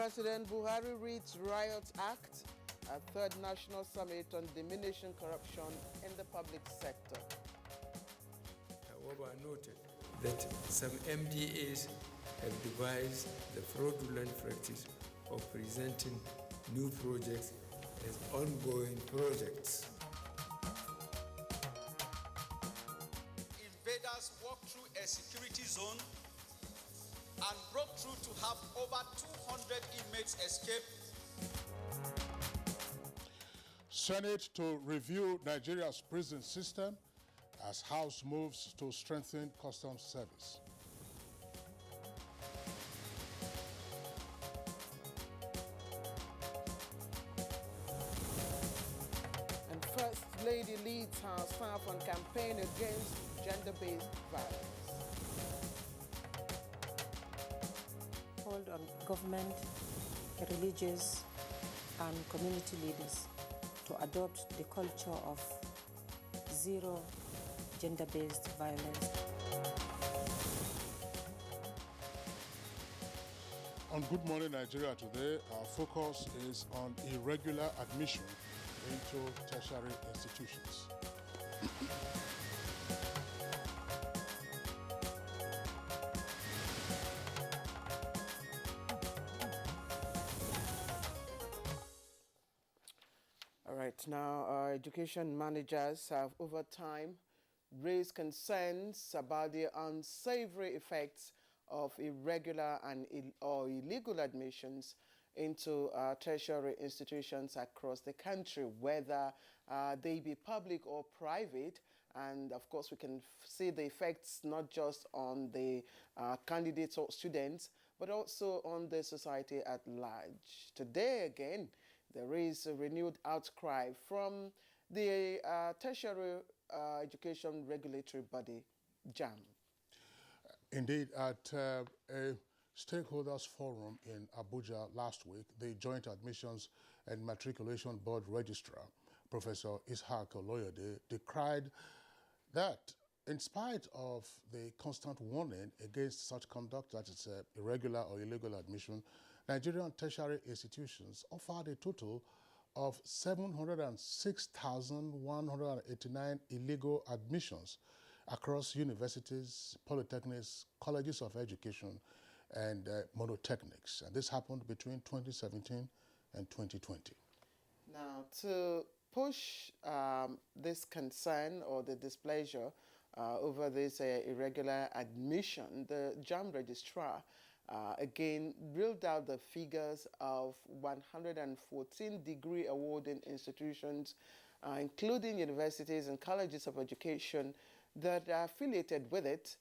President Buhari reads Riot Act, a third national summit on diminishing corruption in the public sector. However, I noted that some MDAs have devised the fraudulent practice of presenting new projects as ongoing projects. Invaders walked through a security zone and broke through to have over 200 inmates escape. Senate to review Nigeria's prison system as House moves to strengthen customs service. And First Lady leads her staff on campaign against gender-based violence. Called on government, religious, and community leaders to adopt the culture of zero gender-based violence. On Good Morning Nigeria today, our focus is on irregular admission into tertiary institutions. All right, now our education managers have over time raised concerns about the unsavory effects of irregular and or illegal admissions into tertiary institutions across the country, whether they be public or private. And of course, we can see the effects not just on the candidates or students, but also on the society at large. Today, again, there is a renewed outcry from the tertiary education regulatory body, JAMB. Indeed, at a stakeholders forum in Abuja last week, the Joint Admissions and Matriculation Board Registrar, Professor Ishaq Oloyede, decried that in spite of the constant warning against such conduct, that is irregular or illegal admission, Nigerian tertiary institutions offered a total of 706,189 illegal admissions across universities, polytechnics, colleges of education, and monotechnics. And this happened between 2017 and 2020. Now, to push this concern or the displeasure over this irregular admission, the JAMB registrar again reeled out the figures of 114 degree awarding institutions, including universities and colleges of education that are affiliated with it,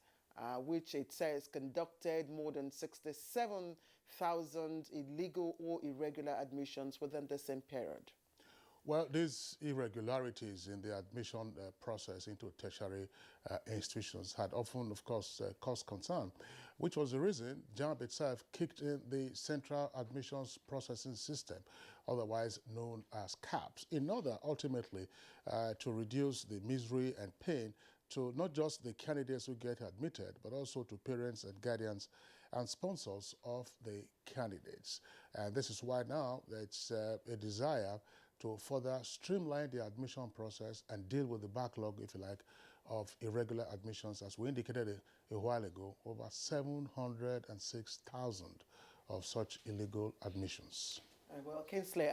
which it says conducted more than 67,000 illegal or irregular admissions within the same period. Well, these irregularities in the admission process into tertiary institutions had often, of course, caused concern, which was the reason JAMB itself kicked in the Central Admissions Processing System, otherwise known as CAPS, in order ultimately to reduce the misery and pain to not just the candidates who get admitted, but also to parents and guardians and sponsors of the candidates. And this is why now it's a desire to further streamline the admission process and deal with the backlog, if you like, of irregular admissions. As we indicated a while ago, over 706,000 of such illegal admissions. Well, Kingsley,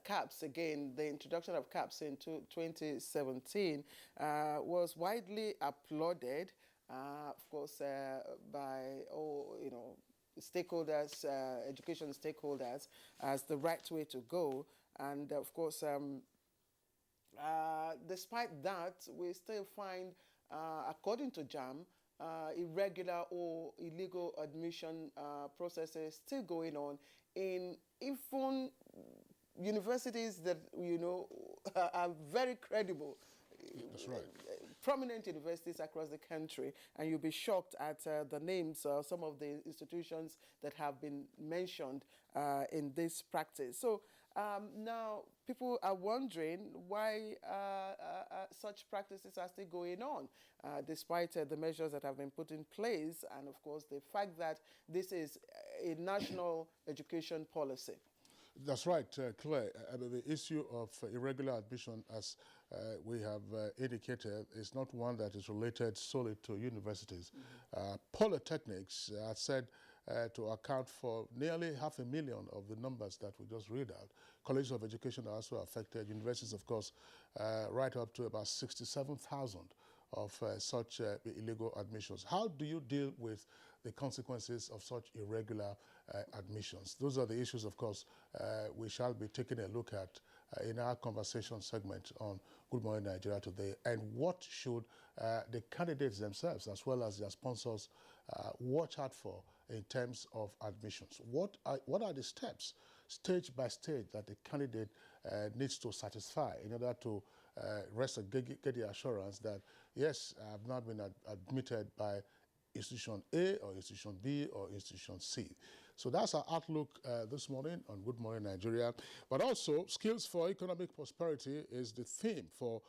CAPS, again, the introduction of CAPS in 2017 was widely applauded, of course, by all, stakeholders, education stakeholders, as the right way to go. And of course, despite that, we still find, according to JAMB, irregular or illegal admission processes still going on in even universities that, are very credible. That's right. Prominent universities across the country, and you'll be shocked at the names of some of the institutions that have been mentioned in this practice. So Now, people are wondering why such practices are still going on, despite the measures that have been put in place, and of course, the fact that this is a national education policy. That's right, Claire. The issue of irregular admission, as we have indicated, is not one that is related solely to universities. Polytechnics are said to account for nearly 500,000 of the numbers that we just read out. Colleges of education are also affected. Universities, of course, right up to about 67,000 of such illegal admissions. How do you deal with the consequences of such irregular admissions? Those are the issues, of course, we shall be taking a look at in our conversation segment on Good Morning Nigeria today. And what should the candidates themselves, as well as their sponsors, watch out for in terms of admissions? What are the steps, stage by stage, that the candidate needs to satisfy in order to get the assurance that, yes, I have not been admitted by institution A or institution B or institution C? So that's our outlook this morning on Good Morning Nigeria. But also, skills for economic prosperity is the theme for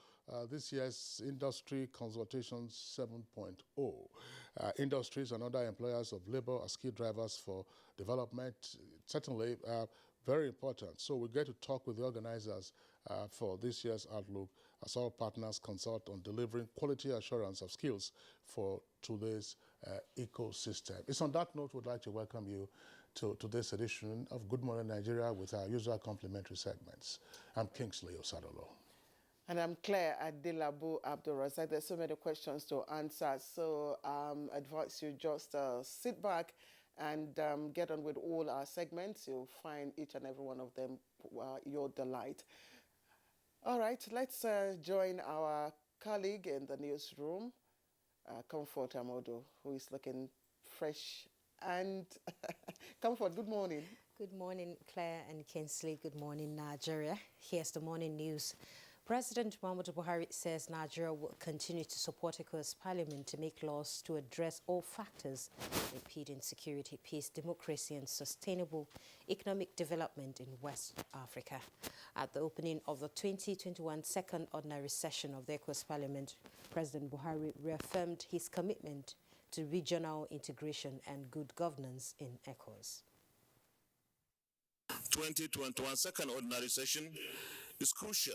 this year's Industry Consultation 7.0. Industries and other employers of labor as key drivers for development certainly very important. So we get to talk with the organizers for this year's Outlook as our partners consult on delivering quality assurance of skills for today's ecosystem. It's on that note we'd like to welcome you to this edition of Good Morning Nigeria with our usual complimentary segments. I'm Kingsley Osadolo. And I'm Claire Adilabu Abdulrazak. There's so many questions to answer, so I advise you just sit back and get on with all our segments. You'll find each and every one of them your delight. All right, let's join our colleague in the newsroom, Comfort Amodo, who is looking fresh and Comfort, good morning. Good morning, Claire and Kingsley. Good morning, Nigeria. Here's the morning news. President Muhammadu Buhari says Nigeria will continue to support ECOWAS Parliament to make laws to address all factors impeding security, peace, democracy and sustainable economic development in West Africa. At the opening of the 2021 second ordinary session of the ECOWAS Parliament, President Buhari reaffirmed his commitment to regional integration and good governance in ECOWAS. 2021 second ordinary session is crucial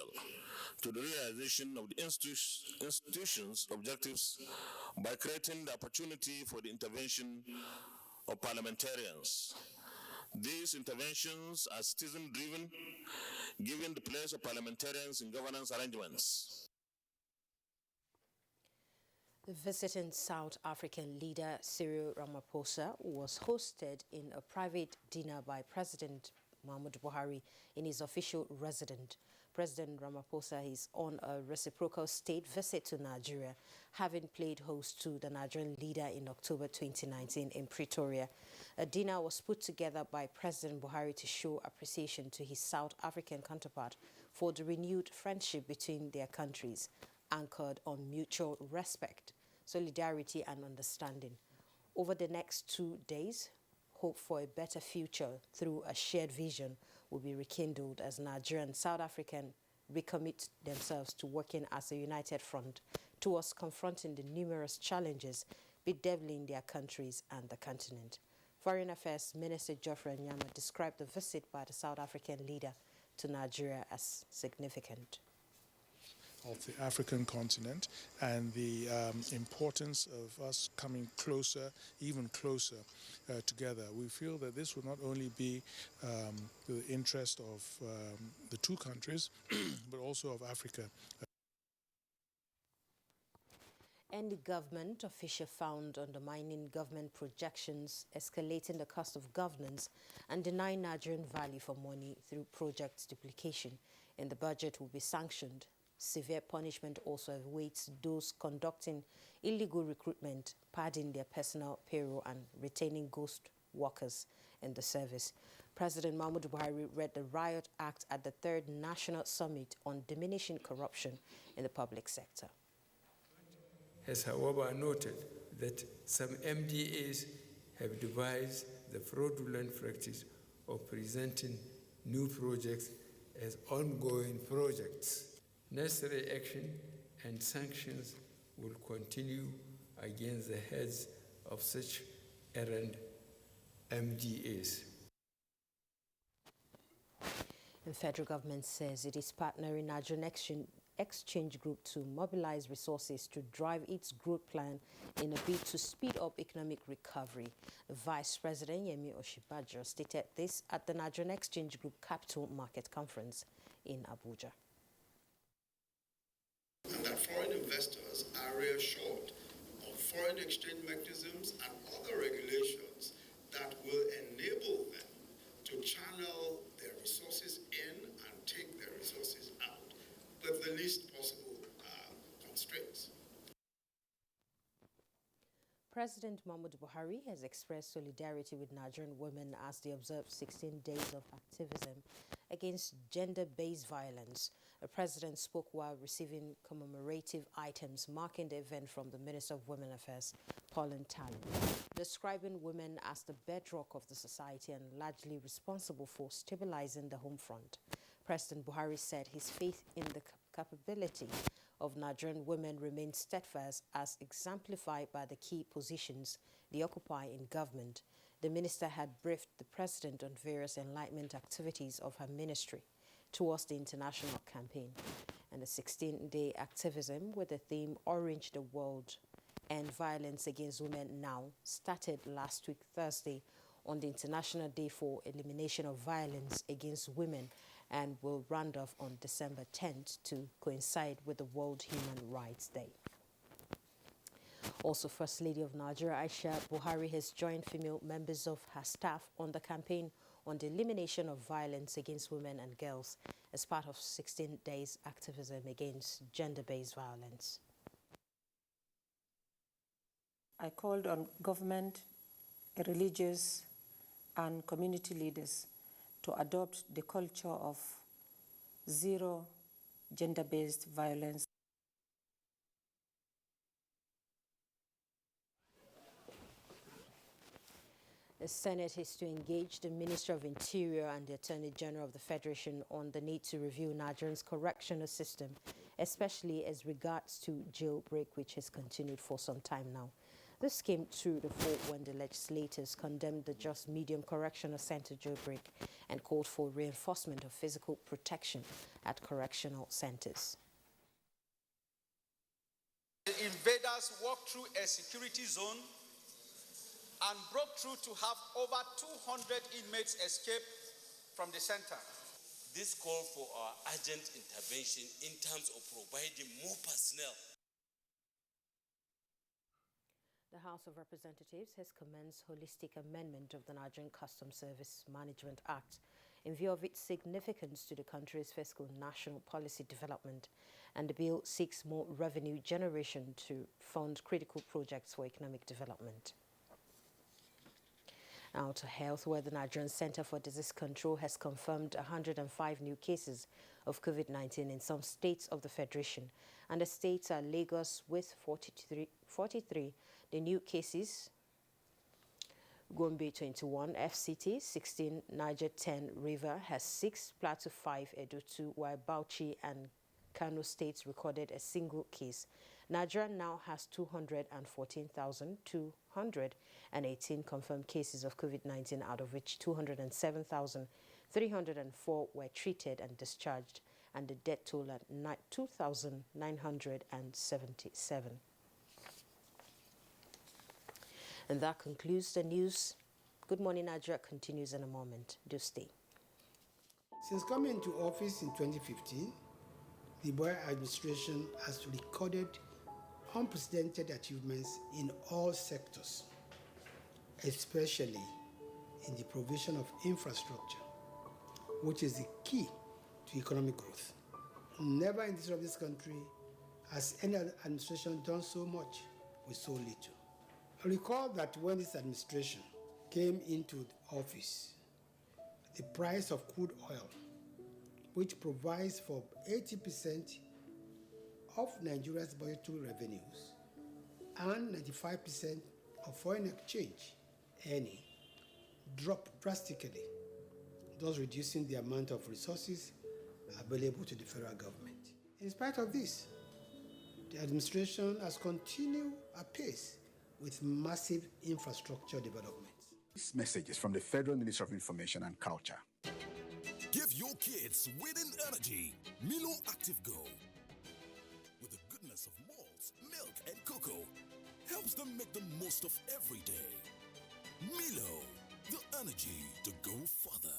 to the realization of the institution's objectives by creating the opportunity for the intervention of parliamentarians. These interventions are citizen-driven, given the place of parliamentarians in governance arrangements. The visiting South African leader Cyril Ramaphosa was hosted in a private dinner by President Muhammadu Buhari in his official residence. President Ramaphosa is on a reciprocal state visit to Nigeria, having played host to the Nigerian leader in October 2019 in Pretoria. A dinner was put together by President Buhari to show appreciation to his South African counterpart for the renewed friendship between their countries, anchored on mutual respect, solidarity and understanding. Over the next 2 days, hope for a better future through a shared vision will be rekindled as Nigeria and South African recommit themselves to working as a united front towards confronting the numerous challenges bedeviling their countries and the continent. Foreign Affairs Minister Geoffrey Nyama described the visit by the South African leader to Nigeria as significant. Of the African continent and the importance of us coming closer, even closer together. We feel that this will not only be the interest of the two countries, but also of Africa. Any government official found undermining government projections, escalating the cost of governance, and denying Nigerian value for money through project duplication in the budget will be sanctioned. Severe punishment also awaits those conducting illegal recruitment, padding their personal payroll and retaining ghost workers in the service. President Muhammadu Buhari read the Riot Act at the 3rd National Summit on Diminishing Corruption in the Public Sector. Has, however, noted that some MDAs have devised the fraudulent practice of presenting new projects as ongoing projects. Necessary action and sanctions will continue against the heads of such errant MDAs. The federal government says it is partnering Nigerian Exchange Group to mobilize resources to drive its growth plan in a bid to speed up economic recovery. Vice President Yemi Osinbajo stated this at the Nigerian Exchange Group Capital Market Conference in Abuja. And that foreign investors are reassured of foreign exchange mechanisms and other regulations that will enable them to channel their resources in and take their resources out with the least possible constraints. President Muhammadu Buhari has expressed solidarity with Nigerian women as they observe 16 days of activism against gender-based violence. The president spoke while receiving commemorative items marking the event from the Minister of Women Affairs, Pauline Talon, describing women as the bedrock of the society and largely responsible for stabilizing the home front. President Buhari said his faith in the capability of Nigerian women remains steadfast, as exemplified by the key positions they occupy in government. The minister had briefed the president on various enlightenment activities of her ministry towards the international campaign. And the 16-day activism with the theme Orange the World and Violence Against Women Now started last week Thursday on the International Day for Elimination of Violence Against Women and will round off on December 10th to coincide with the World Human Rights Day. Also, First Lady of Nigeria, Aisha Buhari, has joined female members of her staff on the campaign on the elimination of violence against women and girls as part of 16 days activism against gender-based violence. I called on government, religious, and community leaders to adopt the culture of zero gender-based violence. The Senate is to engage the Minister of Interior and the Attorney General of the Federation on the need to review Nigeria's correctional system, especially as regards to jailbreak, which has continued for some time now. This came to the fore when the legislators condemned the Just Medium Correctional Center jailbreak and called for reinforcement of physical protection at correctional centers. The invaders walked through a security zone and broke through to have over 200 inmates escape from the center. This called for our urgent intervention in terms of providing more personnel. The House of Representatives has commenced holistic amendment of the Nigerian Customs Service Management Act in view of its significance to the country's fiscal national policy development, and the bill seeks more revenue generation to fund critical projects for economic development. Now to health, where the Nigerian Center for Disease Control has confirmed 105 new cases of COVID-19 in some states of the Federation, and the states are Lagos with 43, the new cases, Gombe 21, FCT 16, Niger 10, River has 6, Plateau 5, Edo 2, while Bauchi and Kano states recorded a single case. Nigeria now has 214,218 confirmed cases of COVID-19, out of which 207,304 were treated and discharged, and the death toll at 2,977. And that concludes the news. Good Morning Nigeria continues in a moment. Do stay. Since coming into office in 2015, the Buhari administration has recorded unprecedented achievements in all sectors, especially in the provision of infrastructure, which is the key to economic growth. Never in the history of this country has any administration done so much with so little. I recall that when this administration came into office, the price of crude oil, which provides for 80% of Nigeria's budgetary revenues and 95% of foreign exchange earning, dropped drastically, thus reducing the amount of resources available to the federal government. In spite of this, the administration has continued apace with massive infrastructure developments. This message is from the Federal Ministry of Information and Culture. Give your kids winning energy. Milo Active Go. With the goodness of malt, milk, and cocoa, helps them make the most of every day. Milo, the energy to go further.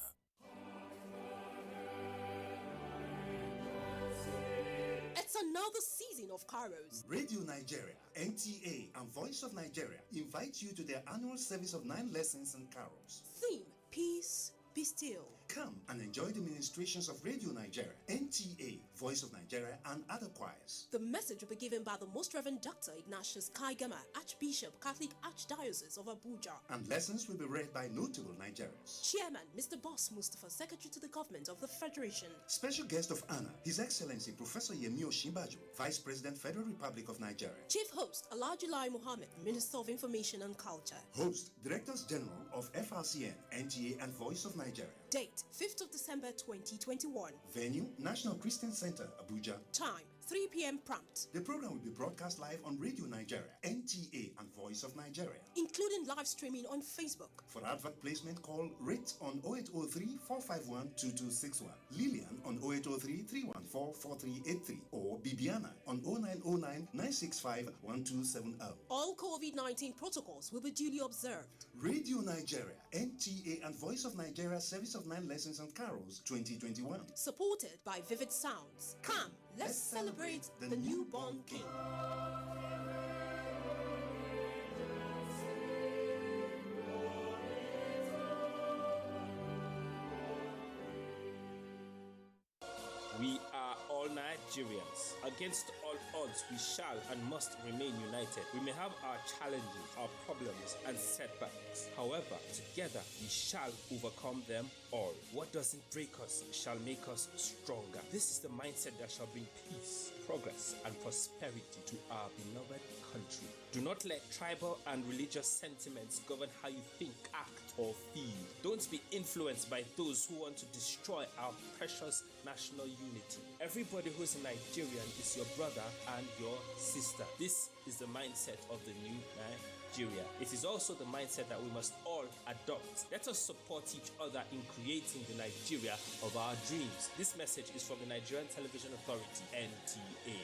It's another season of Carols. Radio Nigeria, NTA, and Voice of Nigeria invite you to their annual service of 9 lessons and carols. Theme: Peace, Be Still. Come and enjoy the ministrations of Radio Nigeria, NTA, Voice of Nigeria, and other choirs. The message will be given by the Most Reverend Dr. Ignatius Kaigama, Archbishop, Catholic Archdiocese of Abuja. And lessons will be read by notable Nigerians. Chairman, Mr. Boss Mustafa, Secretary to the Government of the Federation. Special guest of honor, His Excellency Professor Yemi Osinbajo, Vice President, Federal Republic of Nigeria. Chief host, Alhaji Lai Mohammed, Minister of Information and Culture. Host, Directors General of FRCN, NTA, and Voice of Nigeria. Date, 5th of December 2021. Venue, National Christian Center, Abuja. Time, 3 p.m. prompt. The program will be broadcast live on Radio Nigeria, NTA, and Voice of Nigeria, including live streaming on Facebook. For advert placement, call Rate on 0803 451 2261, Lillian on 0803 314 4383, or Bibiana on 0909 965 1270. All COVID-19 protocols will be duly observed. Radio Nigeria, NTA, and Voice of Nigeria Service of 9 Lessons and Carols 2021. Supported by Vivid Sounds. Come, let's celebrate the newborn king. We are all Nigerians. Against all odds, we shall and must remain united. We may have our challenges, our problems, and setbacks. However, together we shall overcome them all. What doesn't break us shall make us stronger. This is the mindset that shall bring peace, progress, and prosperity to our beloved country. Do not let tribal and religious sentiments govern how you think, act, or feel. Don't be influenced by those who want to destroy our precious national unity. Everybody who is a Nigerian is your brother and your sister. This is the mindset of the new Nigeria. It is also the mindset that we must all adopt. Let us support each other in creating the Nigeria of our dreams. This message is from the Nigerian Television Authority, NTA.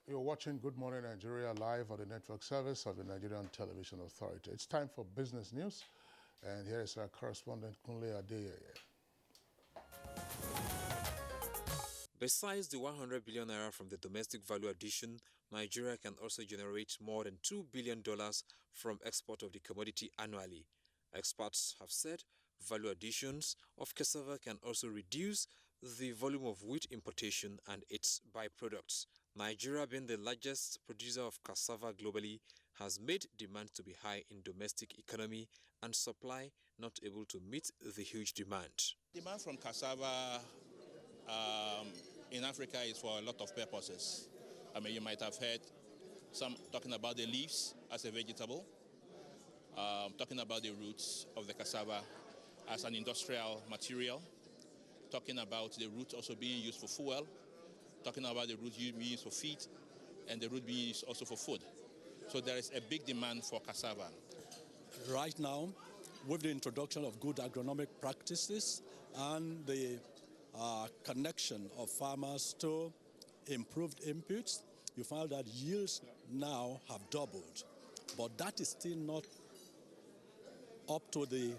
You're watching Good Morning Nigeria live on the network service of the Nigerian Television Authority. It's time for business news, and here is our correspondent, Kunle Adeyeye. Besides the 100 billion naira from the domestic value addition, Nigeria can also generate more than $2 billion from export of the commodity annually. Experts have said value additions of cassava can also reduce the volume of wheat importation and its byproducts. Nigeria, being the largest producer of cassava globally, has made demand to be high in domestic economy and supply not able to meet the huge demand. Demand from cassava in Africa is for a lot of purposes. I mean, you might have heard some talking about the leaves as a vegetable, talking about the roots of the cassava as an industrial material, talking about the root also being used for fuel, talking about the root being used for feed, and the root being used also for food. So there is a big demand for cassava. Right now, with the introduction of good agronomic practices and the connection of farmers to improved inputs, you find that yields now have doubled. But that is still not up to the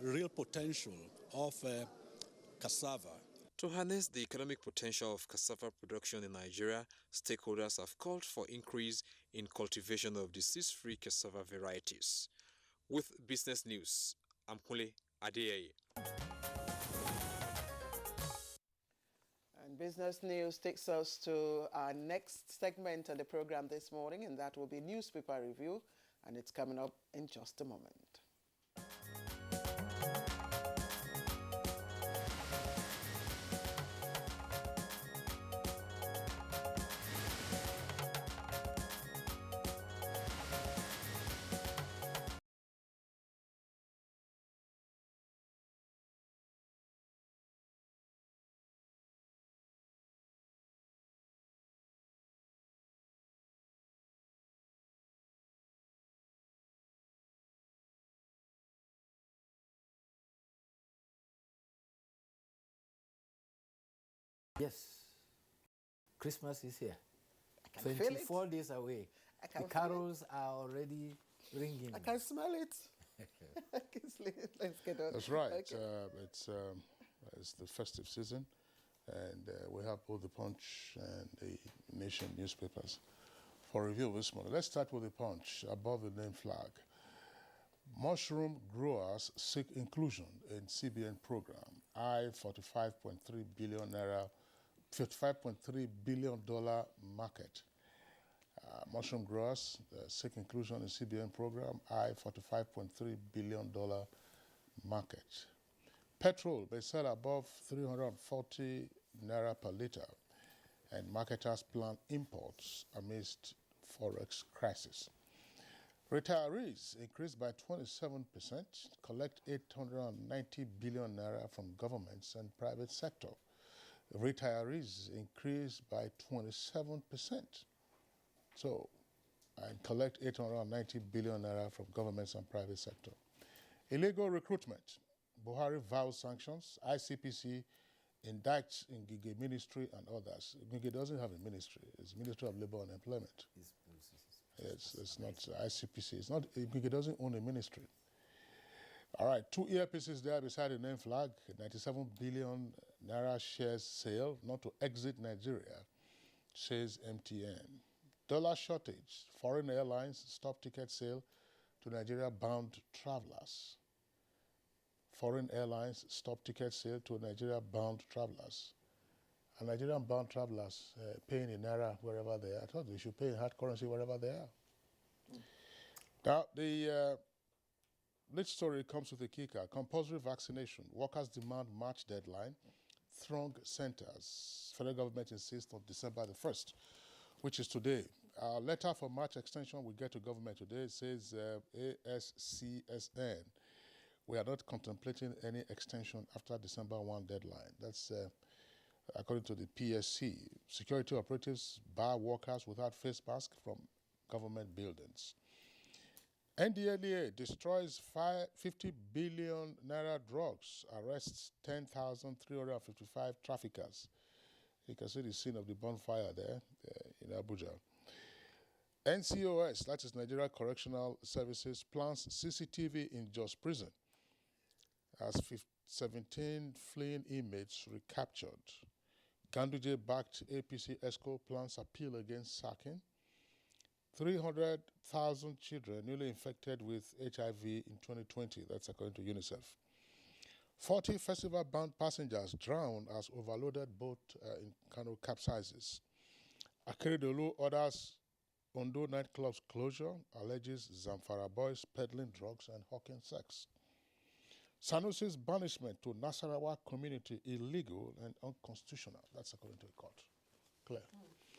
real potential of cassava. To harness the economic potential of cassava production in Nigeria, stakeholders have called for increase in cultivation of disease-free cassava varieties. With business news, I'm Kunle Adeyeye. And business news takes us to our next segment of the program this morning, and that will be newspaper review, and it's coming up in just a moment. Yes, Christmas is here. I can feel it. 24 days away. The carols are already ringing. I can smell it. Let's get on. That's right. Okay. It's the festive season, and we have both the Punch and the Nation newspapers for review this morning. Let's start with the Punch above the name flag. Mushroom growers seek inclusion in CBN program. $45.3 billion market. Mushroom growers seek inclusion in CBN program. $45.3 billion market. Petrol may sell above 340 naira per liter, and marketers plan imports amidst forex crisis. Retirees increased by 27%, collect 890 billion naira from governments and private sector. Retirees increased by 27%. So, and collect 890 billion naira from governments and private sector. Illegal recruitment. Buhari vows sanctions. ICPC indicts Ngige Ministry and others. Ngige doesn't have a ministry. It's Ministry of Labor and Employment. It's not ICPC. It's not. Ngige doesn't own a ministry. All right, 2 earpieces there beside the name flag. 97 billion naira shares sale, not to exit Nigeria, says MTN. Dollar shortage. Foreign airlines stop ticket sale to Nigeria-bound travelers. Foreign airlines stop ticket sale to Nigeria-bound travelers. And Nigerian-bound travelers paying in naira wherever they are. I thought they should pay in hard currency wherever they are. Now, the lead story comes with a kicker. Compulsory vaccination. Workers demand March deadline. Throng centers. Federal government insists on December the 1st, which is today. Our letter for March extension we get to government today. It says ASCSN. We are not contemplating any extension after December 1 deadline. That's according to the PSC. Security operatives bar workers without face mask from government buildings. NDLEA destroys 50 billion naira drugs, arrests 10,355 traffickers. You can see the scene of the bonfire there in Abuja. NCOS, that is Nigeria Correctional Services, plans CCTV in Jos Prison as 17 fleeing inmates recaptured. Ganduje-backed APC ESCO plans appeal against sacking. 300,000 children newly infected with HIV in 2020, that's according to UNICEF. 40 festival-bound passengers drowned as overloaded boat in Kano capsizes. Akeredolu orders Ondo nightclubs closure, alleges Zamfara boys peddling drugs and hawking sex. Sanusi's banishment to Nasarawa community illegal and unconstitutional. That's according to the court. Claire.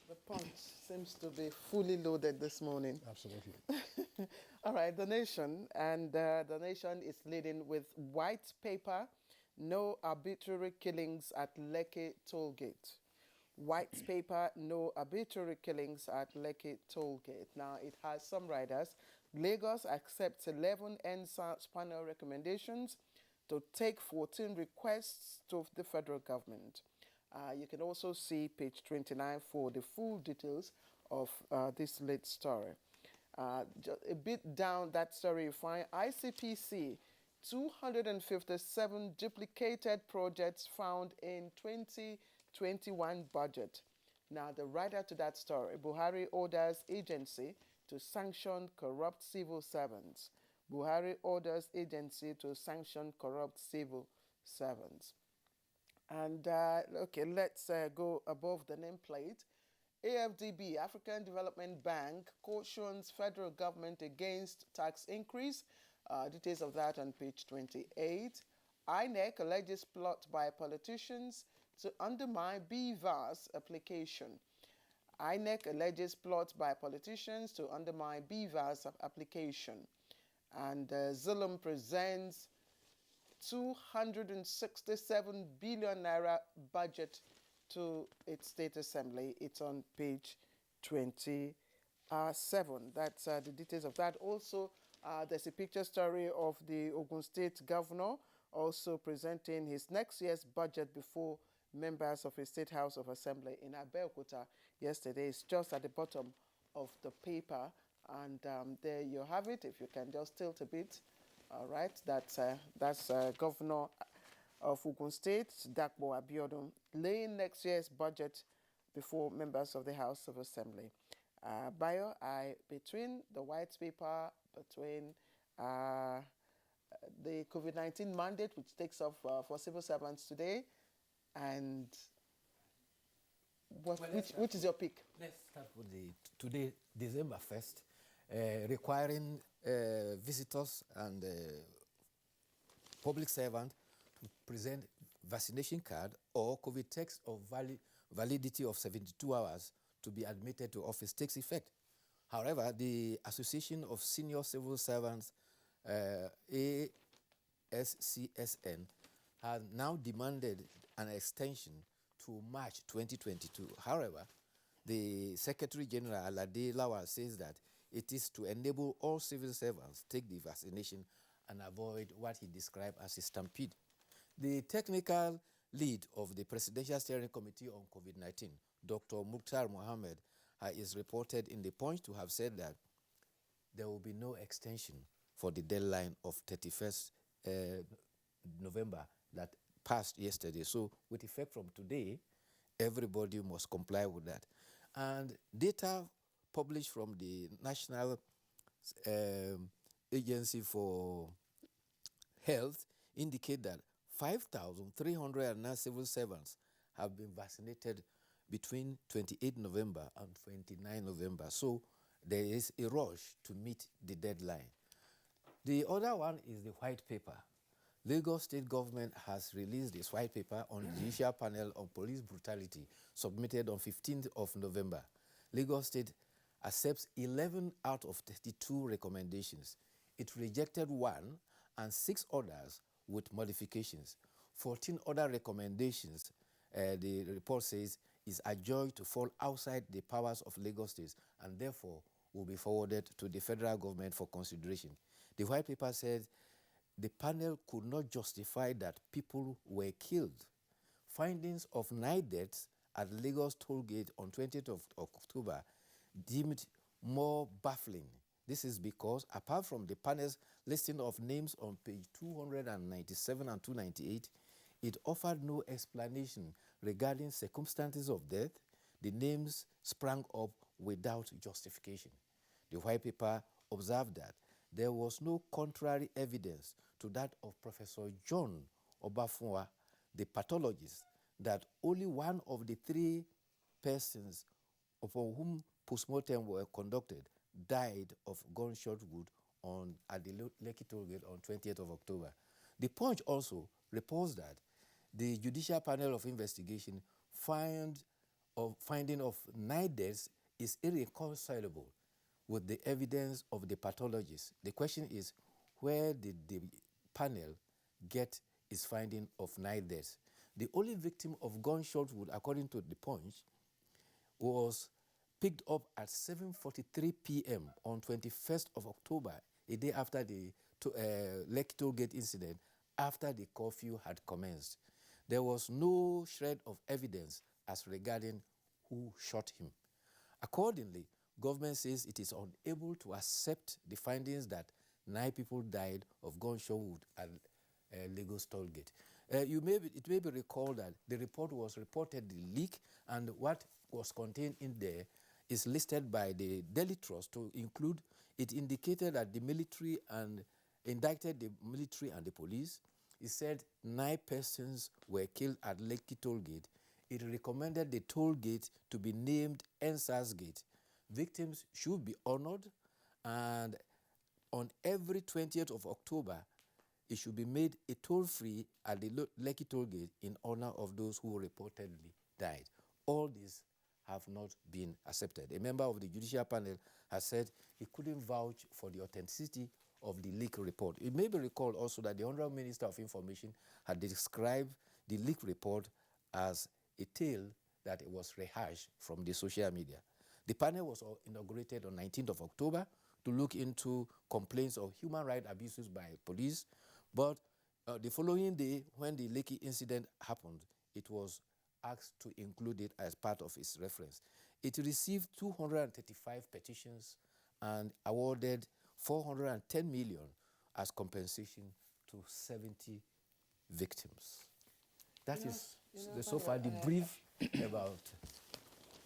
The Punch seems to be fully loaded this morning. Absolutely. All right, The Nation. And The Nation is leading with white paper, no arbitrary killings at Lekki Tollgate. White paper, no arbitrary killings at Lekki Tollgate. Now, it has some riders. Lagos accepts 11 NSAS panel recommendations to take 14 requests to the federal government. You can also see page 29 for the full details of this late story. Just a bit down that story, you find ICPC, 257 duplicated projects found in 2021 budget. Now, the writer to that story, Buhari orders agency to sanction corrupt civil servants. Buhari orders agency to sanction corrupt civil servants. And, okay, let's go above the nameplate. AFDB, African Development Bank, cautions federal government against tax increase. Details of that on page 28. INEC alleges plot by politicians to undermine BVAS application. INEC alleges plot by politicians to undermine BVAS application. And Zulum presents 267 billion naira budget to its state assembly. It's on page 27. That's the details of that. Also, there's a picture story of the Ogun State governor also presenting his next year's budget before members of a State House of Assembly in Abeokuta yesterday. It's just at the bottom of the paper, and there you have it. If you can just tilt a bit, all right. That's Governor of Ogun State, Dakbo Abiodun, laying next year's budget before members of the House of Assembly. Bayo, between the white paper, between the COVID-19 mandate, which takes off for civil servants today, and which is your pick? Let's start with today, December 1st, requiring visitors and public servants to present vaccination card or COVID text of validity of 72 hours to be admitted to office takes effect. However, the Association of Senior Civil Servants, ASCSN, has now demanded an extension to March 2022. However, the Secretary General Alade Lawal says that it is to enable all civil servants take the vaccination and avoid what he described as a stampede. The technical lead of the Presidential Steering Committee on COVID-19, Dr. Mukhtar Mohammed, is reported in the Punch to have said that there will be no extension for the deadline of 31st November that passed yesterday. So with effect from today, everybody must comply with that. And data published from the National Agency for Health indicate that 5,309 civil servants have been vaccinated between 28 November and 29 November. So there is a rush to meet the deadline. The other one is the white paper. Lagos State Government has released its white paper on the Judicial Panel on Police Brutality, submitted on 15th of November. Lagos State accepts 11 out of 32 recommendations. It rejected 1 and 6 others with modifications. 14 other recommendations, the report says, is adjudged to fall outside the powers of Lagos State and therefore will be forwarded to the federal government for consideration. The white paper said the panel could not justify that people were killed. Findings of 9 deaths at Lagos toll gate on 20th of October deemed more baffling. This is because, apart from the panel's listing of names on page 297 and 298, it offered no explanation regarding circumstances of death. The names sprang up without justification. The white paper observed that there was no contrary evidence to that of Professor John Obafunwa, the pathologist, that only one of the 3 persons upon whom postmortem were conducted died of gunshot wound at the Lekki toll gate on 20th of October. The Punch also reports that the Judicial Panel of Investigation finding of 9 deaths is irreconcilable with the evidence of the pathologist. The question is, where did the panel get its finding of 9 deaths? The only victim of gunshot wound, according to the Punch, was picked up at 7:43 p.m. on 21st of October, a day after the Lekki toll gate incident, after the curfew had commenced. There was no shred of evidence as regarding who shot him. Accordingly, government says it is unable to accept the findings that 9 people died of gunshot wound at Lagos toll gate. It may be recalled that the report was reportedly leaked, and what was contained in there is listed by the Daily Trust to include, it indicated that the military and indicted the military and the police. It said 9 persons were killed at Lekki toll gate. It recommended the toll gate to be named NSAS Gate. Victims should be honored, and on every 20th of October, it should be made a toll-free at the Lekki toll gate in honor of those who reportedly died. All these have not been accepted. A member of the Judicial Panel has said he couldn't vouch for the authenticity of the leak report. It may be recalled also that the Honorable Minister of Information had described the leak report as a tale that it was rehashed from the social media. The panel was inaugurated on 19th of October to look into complaints of human rights abuses by police, but the following day, when the Lekki incident happened, it was asked to include it as part of its reference. It received 235 petitions and awarded 410 million as compensation to 70 victims. That is so far the brief about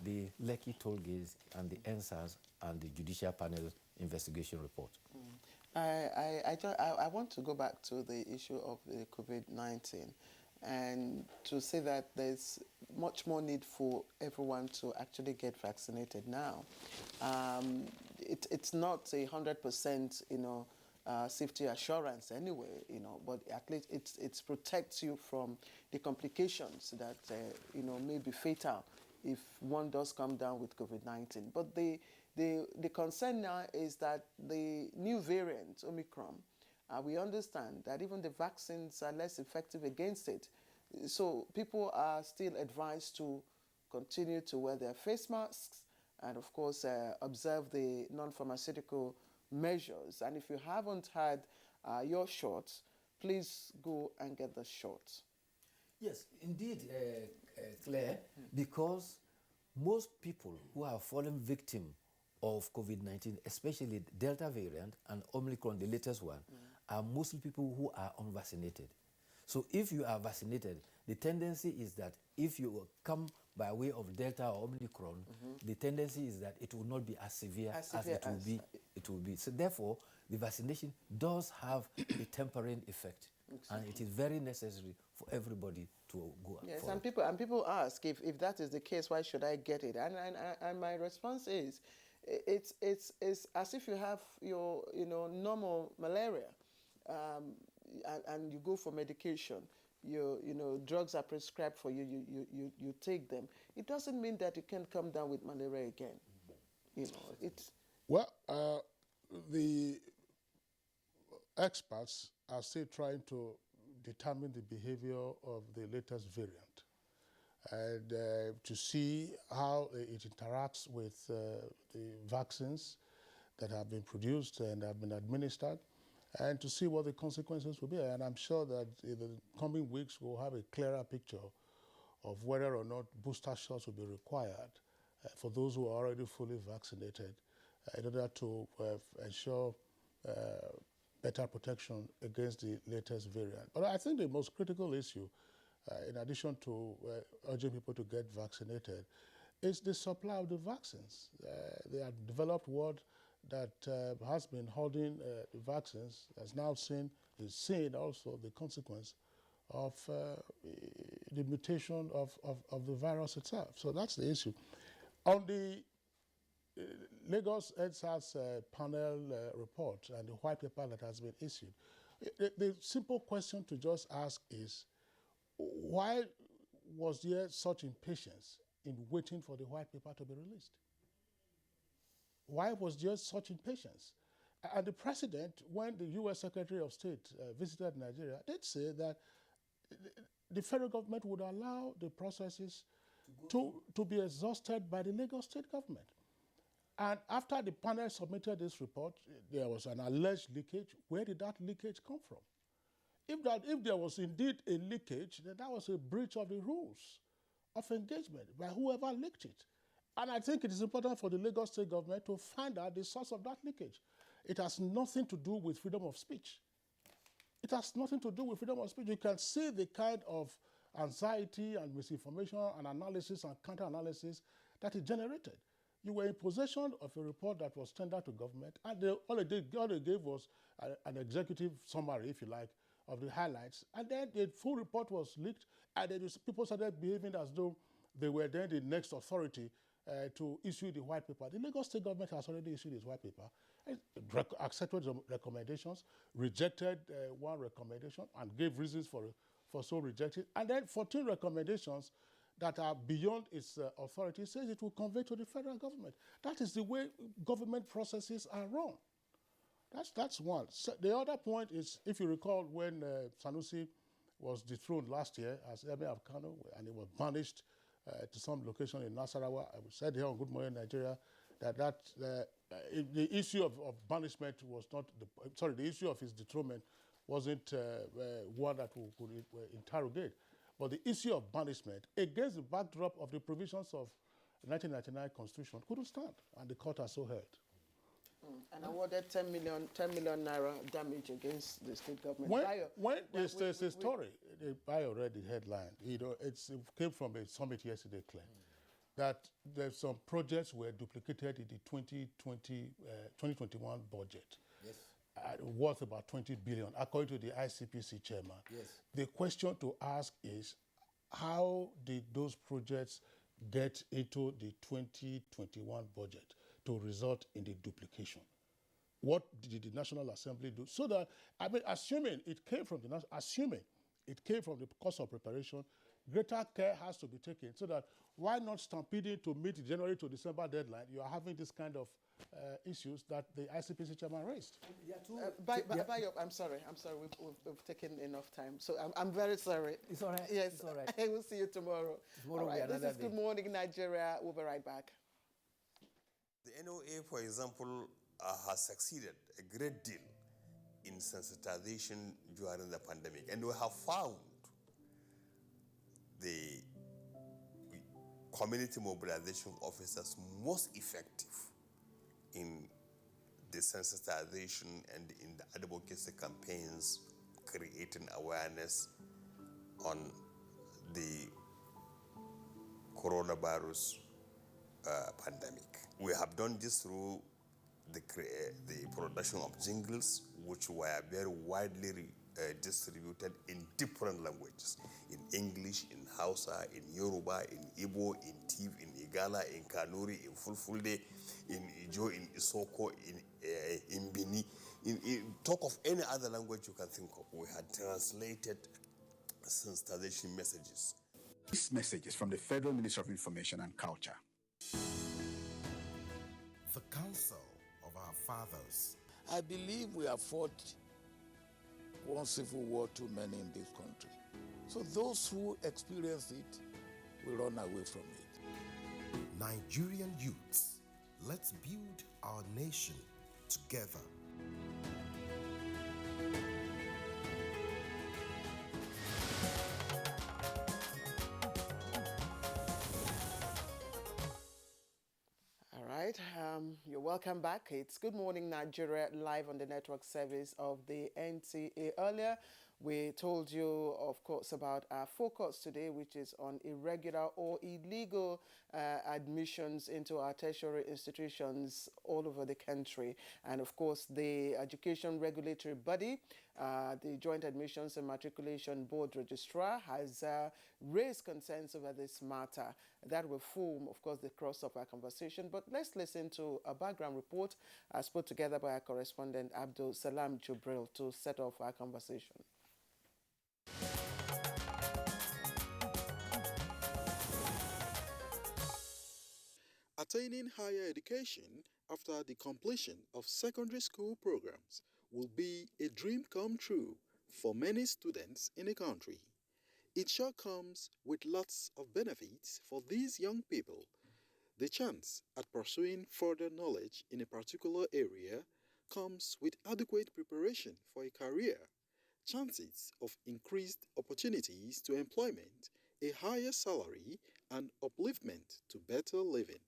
the Lekki toll gates and the NSAS and the Judicial Panel investigation report. I want to go back to the issue of the COVID-19 and to say that there's much more need for everyone to actually get vaccinated now. It's not a 100%, safety assurance anyway, but at least it protects you from the complications that, may be fatal if one does come down with COVID-19. But the concern now is that the new variant, Omicron, we understand that even the vaccines are less effective against it. So people are still advised to continue to wear their face masks and, of course, observe the non-pharmaceutical measures. And if you haven't had your shots, please go and get the shots. Yes, indeed, Claire, because most people who have fallen victim of COVID-19, especially the Delta variant and Omicron, the latest one, are mostly people who are unvaccinated. So if you are vaccinated, the tendency is that if you come by way of Delta or Omicron, the tendency is that it will not be as severe as it will be. So therefore, the vaccination does have a tempering effect. And it is very necessary for everybody to go. Yes, and people ask if that is the case, why should I get it? And my response is, it's as if you have your normal malaria, and you go for medication. Drugs are prescribed for you. You take them. It doesn't mean that you can come down with malaria again. The experts are still trying to determine the behavior of the latest variant and to see how it interacts with the vaccines that have been produced and have been administered, and to see what the consequences will be. And I'm sure that in the coming weeks we'll have a clearer picture of whether or not booster shots will be required for those who are already fully vaccinated in order to ensure better protection against the latest variant. But I think the most critical issue, in addition to urging people to get vaccinated, is the supply of the vaccines. The developed world that has been holding the vaccines is now seeing also the consequence of the mutation of the virus itself. So that's the issue. On the Lagos NSAS panel report and the white paper that has been issued, the simple question to just ask is, why was there such impatience in waiting for the white paper to be released? Why was there such impatience? And the president, when the U.S. Secretary of State visited Nigeria, did say that the federal government would allow the processes to be exhausted by the Lagos state government. And after the panel submitted this report, there was an alleged leakage. Where did that leakage come from? If there was indeed a leakage, then that was a breach of the rules of engagement by whoever leaked it. And I think it is important for the Lagos state government to find out the source of that leakage. It has nothing to do with freedom of speech. It has nothing to do with freedom of speech. You can see the kind of anxiety and misinformation and analysis and counter-analysis that it generated. You were in possession of a report that was tendered to government, and all they gave was an executive summary, if you like, of the highlights. And then the full report was leaked, and then people started behaving as though they were then the next authority to issue the white paper. The Lagos state government has already issued its white paper, accepted some recommendations, rejected one recommendation, and gave reasons for so rejecting. And then 14 recommendations that are beyond its authority says it will convey to the federal government. That is the way government processes are run. That's one. So the other point is, if you recall, when Sanusi was dethroned last year as Emir of Kano, and he was banished to some location in Nasarawa, I said here on Good Morning Nigeria that the issue of banishment was not, the issue of his dethronement wasn't one that we could interrogate. But the issue of banishment against the backdrop of the provisions of the 1999 Constitution couldn't stand, and the court has so held. And awarded 10 million naira damage against the state government. There's a story, I read the headline, it came from a summit yesterday, Claire, that there's some projects were duplicated in the 2021 budget. Yes. Worth about 20 billion, according to the ICPC chairman. Yes. The question to ask is, how did those projects get into the 2021 budget to result in the duplication? What did the National Assembly do? So that, assuming it came from the course of preparation, greater care has to be taken so that why not stampeding to meet the January to December deadline? You are having this kind of issues that the ICPC chairman raised. I'm sorry, we've taken enough time. So I'm very sorry. It's all right. Yes, it's all right. I will see you tomorrow. Tomorrow all right, this is Good Morning Nigeria. We'll be right back. The NOA, for example, has succeeded a great deal in sensitization during the pandemic. And we have found the community mobilization officers most effective in the sensitization and in the advocacy campaigns, creating awareness on the coronavirus pandemic. We have done this through the production of jingles, which were very widely distributed in different languages, in English, in Hausa, in Yoruba, in Igbo, in Tiv, in Igala, in Kanuri, in Fulfulde, in Ijo, in Isoko, in Bini. In talk of any other language you can think of, we had translated sensitization messages. This message is from the Federal Ministry of Information and Culture. The Council of Our Fathers. I believe we have fought one civil war too many in this country. So those who experience it will run away from it. Nigerian youths, let's build our nation together. All right, you're welcome back. It's Good Morning Nigeria, live on the network service of the NTA. Earlier, we told you, of course, about our focus today, which is on irregular or illegal admissions into our tertiary institutions all over the country. And of course, the education regulatory body, the Joint Admissions and Matriculation Board Registrar, has raised concerns over this matter. That will form, of course, the cross of our conversation. But let's listen to a background report as put together by our correspondent Abdul Salam Jubril to set off our conversation. Attaining higher education after the completion of secondary school programs will be a dream come true for many students in the country. It sure comes with lots of benefits for these young people. The chance at pursuing further knowledge in a particular area comes with adequate preparation for a career, chances of increased opportunities to employment, a higher salary, and upliftment to better living.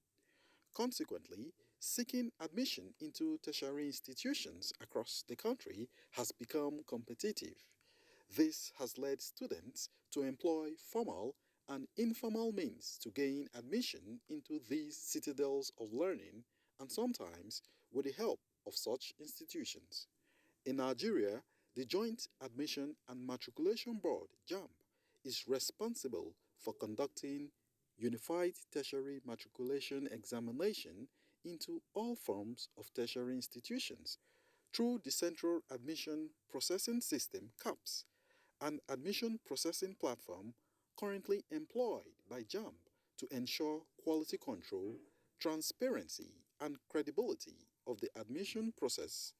Consequently, seeking admission into tertiary institutions across the country has become competitive. This has led students to employ formal and informal means to gain admission into these citadels of learning, and sometimes with the help of such institutions. In Nigeria, the Joint Admission and Matriculation Board, JAMB, is responsible for conducting Unified Tertiary Matriculation Examination into all forms of tertiary institutions through the Central Admission Processing System, CAPS, an admission processing platform currently employed by JAMB to ensure quality control, transparency, and credibility of the admission process,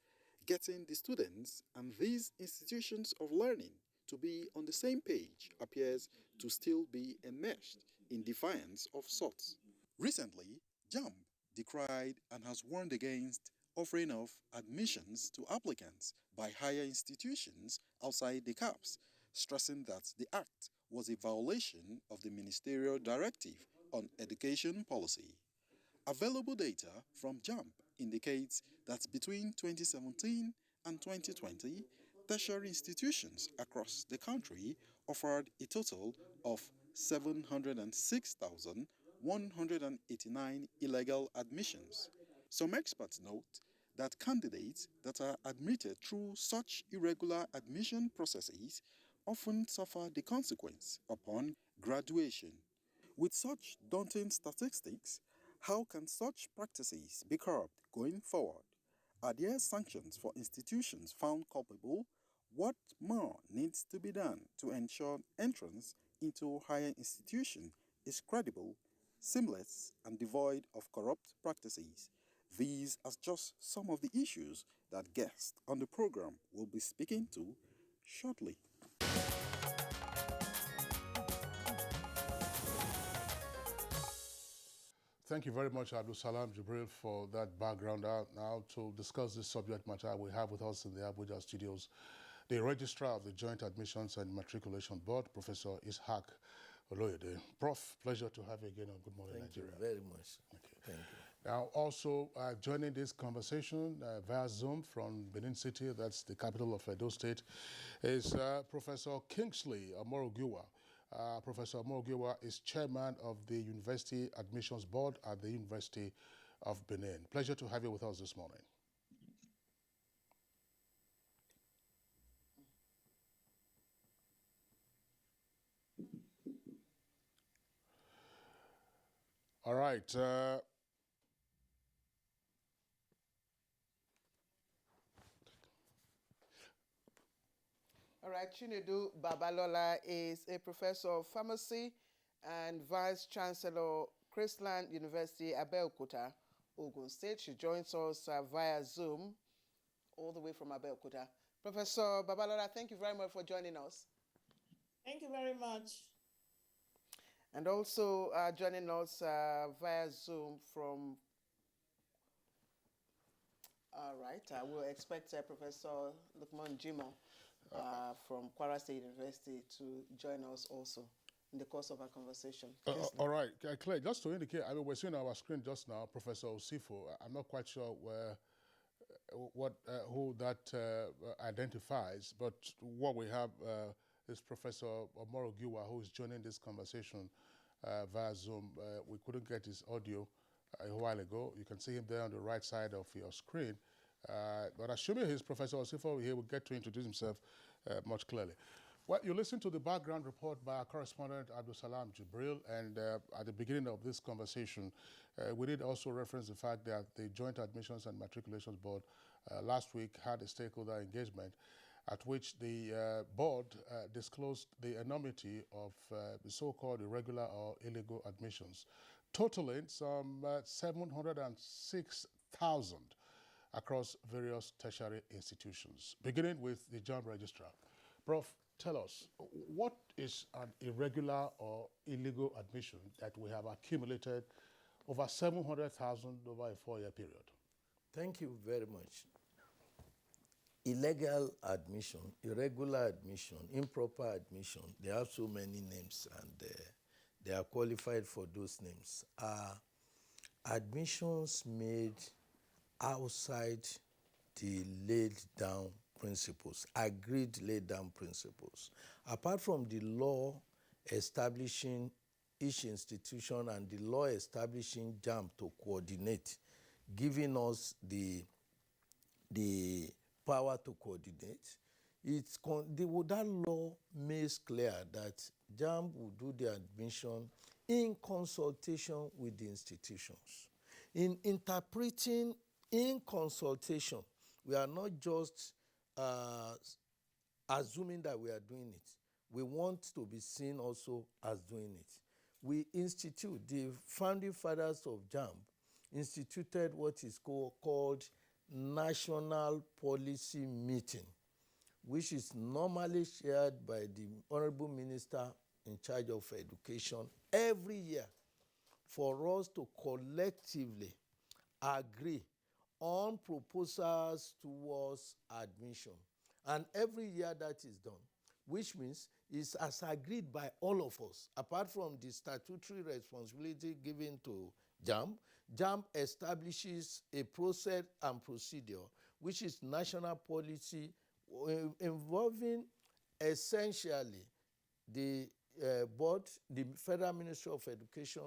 getting the students and these institutions of learning to be on the same page appears to still be enmeshed in defiance of sorts. Recently, JAMB decried and has warned against offering of admissions to applicants by higher institutions outside the CAPS, stressing that the act was a violation of the Ministerial Directive on Education Policy. Available data from JAMB indicates that between 2017 and 2020, tertiary institutions across the country offered a total of 706,189 illegal admissions. Some experts note that candidates that are admitted through such irregular admission processes often suffer the consequence upon graduation. With such daunting statistics, how can such practices be curbed going forward? Are there sanctions for institutions found culpable? What more needs to be done to ensure entrance into higher institution is credible, seamless, and devoid of corrupt practices? These are just some of the issues that guests on the program will be speaking to shortly. Thank you very much, Abdul Salam Jibril, for that background. Now, to discuss this subject matter, we have with us in the Abuja studios the Registrar of the Joint Admissions and Matriculation Board, Professor Ishaq Oloyede. Prof, pleasure to have you again on Good Morning Nigeria. Thank you very much. Okay. Thank you. Now, also joining this conversation via Zoom from Benin City, that's the capital of Edo State, is Professor Kingsley Omorogiwa. Professor Omorogiwa is chairman of the University Admissions Board at the University of Benin. Pleasure to have you with us this morning. All right. All right, Chinedu Babalola is a professor of pharmacy and vice chancellor, Christland University, Abeokuta, Ogun State. She joins us via Zoom, all the way from Abeokuta. Professor Babalola, thank you very much for joining us. Thank you very much. And also joining us via Zoom from, all right, we'll expect Professor Lukman Jimo from Kwara State University to join us also in the course of our conversation. All right, Claire, just to indicate, I mean, we're seeing on our screen just now, Professor Osifo. I'm not quite sure who that identifies, but what we have is Professor Omorogiwa, who is joining this conversation via Zoom. We couldn't get his audio a while ago. You can see him there on the right side of your screen. But assuming he's Professor Osifo, he will get to introduce himself much clearly. Well, you listened to the background report by our correspondent, Abdul Salam Jibril, and at the beginning of this conversation, we did also reference the fact that the Joint Admissions and Matriculations Board last week had a stakeholder engagement at which the board disclosed the enormity of the so-called irregular or illegal admissions, totaling some 706,000 across various tertiary institutions, beginning with the JAMB registrar. Prof, tell us, what is an irregular or illegal admission that we have accumulated over 700,000 over a 4-year period? Thank you very much. Illegal admission, irregular admission, improper admission, they have so many names and they are qualified for those names, are admissions made outside the laid down principles, agreed laid down principles. Apart from the law establishing each institution and the law establishing JAMB to coordinate, giving us the power to coordinate, that law makes clear that JAMB will do the admission in consultation with the institutions. In interpreting in consultation, we are not just assuming that we are doing it. We want to be seen also as doing it. We institute, the founding fathers of JAMB instituted what is called National Policy Meeting, which is normally chaired by the Honorable Minister in charge of education every year for us to collectively agree on proposals towards admission. And every year that is done, which means is as agreed by all of us, apart from the statutory responsibility given to JAMB. JAMB establishes a process and procedure which is national policy involving essentially the board, the Federal Ministry of Education,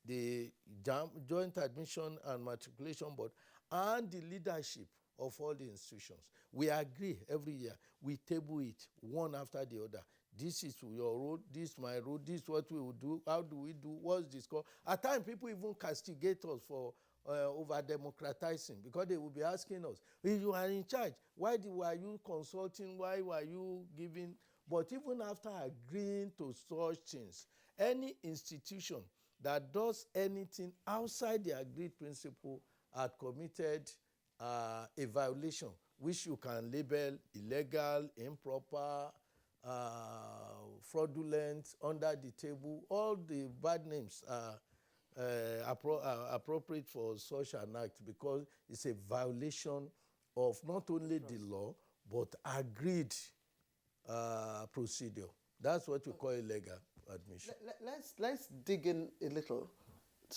the Joint Admission and Matriculation Board, and the leadership of all the institutions. We agree every year. We table it one after the other. This is your road, this is my road, this is what we will do, how do we do, what's this called? At times, people even castigate us for over-democratizing, because they will be asking us, if you are in charge, why were you consulting, why were you giving? But even after agreeing to such things, any institution that does anything outside the agreed principle had committed a violation, which you can label illegal, improper, fraudulent, under the table. All the bad names are appropriate for such an act, because it's a violation of not only the law, but agreed procedure. That's what we call illegal admission. Let's dig in a little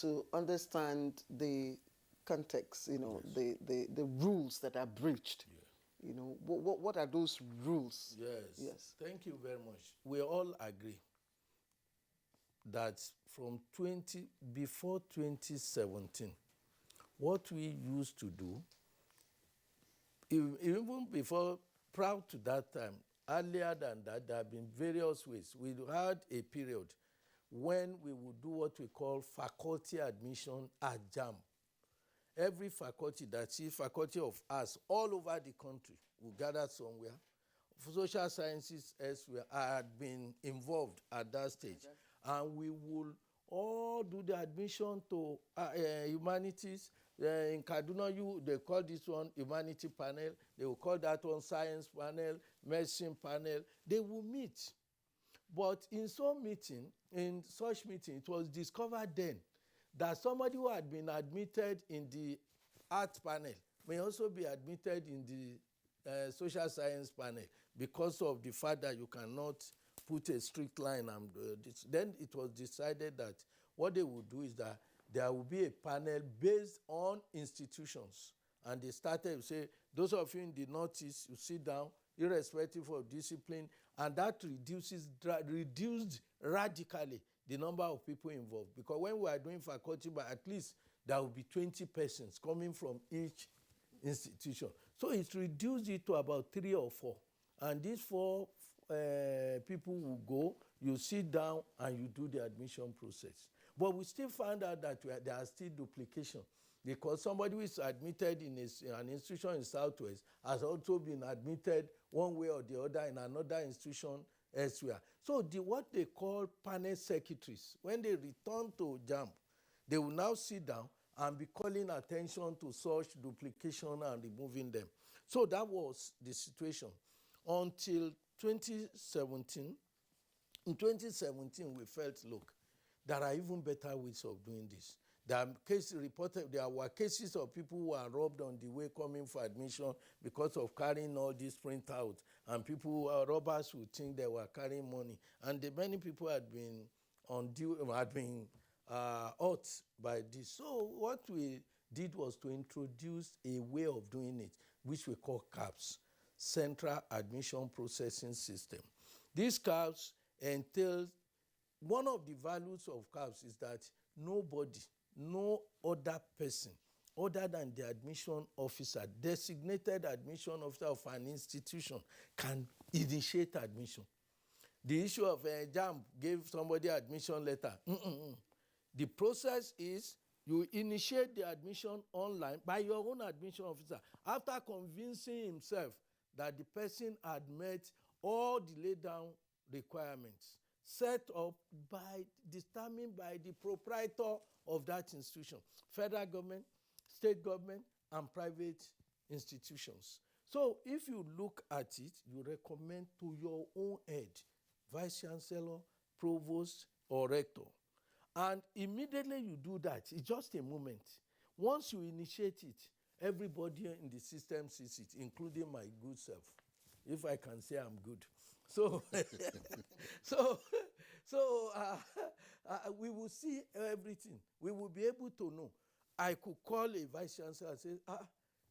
to understand the context, you know, yes. the rules that are breached. Yeah. You know, what are those rules? Yes. Thank you very much. We all agree that from before 2017, what we used to do, even before, prior to that time, earlier than that, there have been various ways. We had a period when we would do what we call faculty admission at JAMB. Every faculty, that's the faculty of arts all over the country, will gather somewhere. Social sciences elsewhere had been involved at that stage. And we will all do the admission to humanities. In Kaduna, they call this one humanity panel. They will call that one science panel, medicine panel. They will meet. But in such meeting, it was discovered then that somebody who had been admitted in the art panel may also be admitted in the social science panel, because of the fact that you cannot put a strict line. And then it was decided that what they would do is that there will be a panel based on institutions. And they started to say, those of you in the Northeast, you sit down, irrespective of discipline, and that reduced radically the number of people involved. Because when we are doing faculty, but at least there will be 20 persons coming from each institution. So it reduced it to about 3 or 4. And these 4 people will go, you sit down, and you do the admission process. But we still found out that there are still duplication, because somebody who is admitted in an institution in Southwest has also been admitted one way or the other in another institution elsewhere. So what they call panel secretaries, when they return to JAMB, they will now sit down and be calling attention to such duplication and removing them. So that was the situation until 2017. In 2017, we felt, look, there are even better ways of doing this. There were cases of people who were robbed on the way coming for admission because of carrying all these printouts, and robbers would think they were carrying money. And many people had been hurt by this. So what we did was to introduce a way of doing it, which we call CAPS, Central Admission Processing System. These CAPS entails, one of the values of CAPS is that nobody, no other person other than the admission officer, designated admission officer of an institution, can initiate admission. The issue of JAMB gave somebody admission letter. The process is you initiate the admission online by your own admission officer after convincing himself that the person had met all the laid down requirements set up determined by the proprietor of that institution, federal government, state government, and private institutions. So if you look at it, you recommend to your own head, vice chancellor, provost, or rector. And immediately you do that, it's just a moment. Once you initiate it, everybody in the system sees it, including my good self, if I can say I'm good. So, we will see everything. We will be able to know. I could call a vice chancellor and say,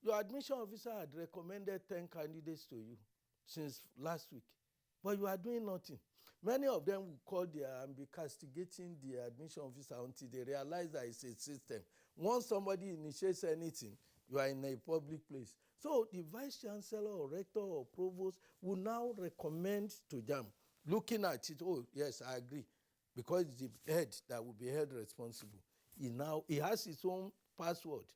your admission officer had recommended 10 candidates to you since last week, but you are doing nothing. Many of them will call and be castigating the admission officer until they realize that it's a system. Once somebody initiates anything, you are in a public place. So the vice chancellor or rector or provost will now recommend to JAMB, looking at it, oh, yes, I agree, because it's the head that will be held responsible. He has his own password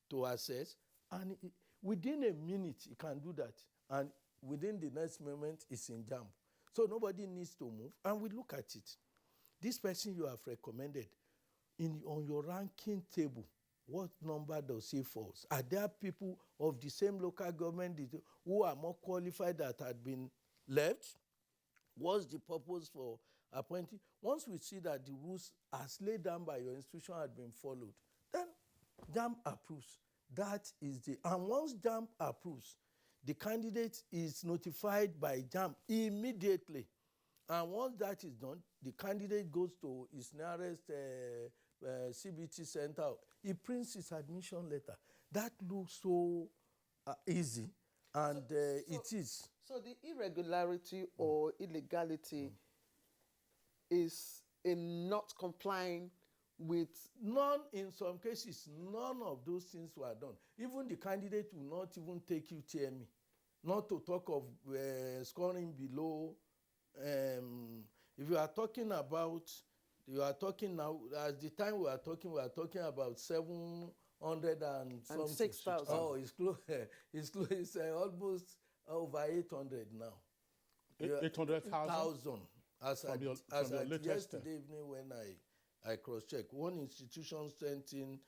to access, and within a minute, he can do that. And within the next moment, it's in JAMB. So nobody needs to move, and we look at it. This person you have recommended, on your ranking table, what number does he fall? Are there people of the same local government who are more qualified that had been left? What's the purpose for appointing? Once we see that the rules as laid down by your institution had been followed, then JAMB approves. And once JAMB approves, the candidate is notified by JAMB immediately. And once that is done, the candidate goes to his nearest CBT center. He prints his admission letter. That looks so easy, and it is. So the irregularity or illegality is in not complying with... None, in some cases, none of those things were done. Even the candidate will not even take UTME, not to talk of scoring below. If you are talking about, now, at the time we are talking about 700 and something. 6,000. Oh, it's close. It's almost over 800 now. 800,000? As from your yesterday evening when I cross-checked. One institution sent in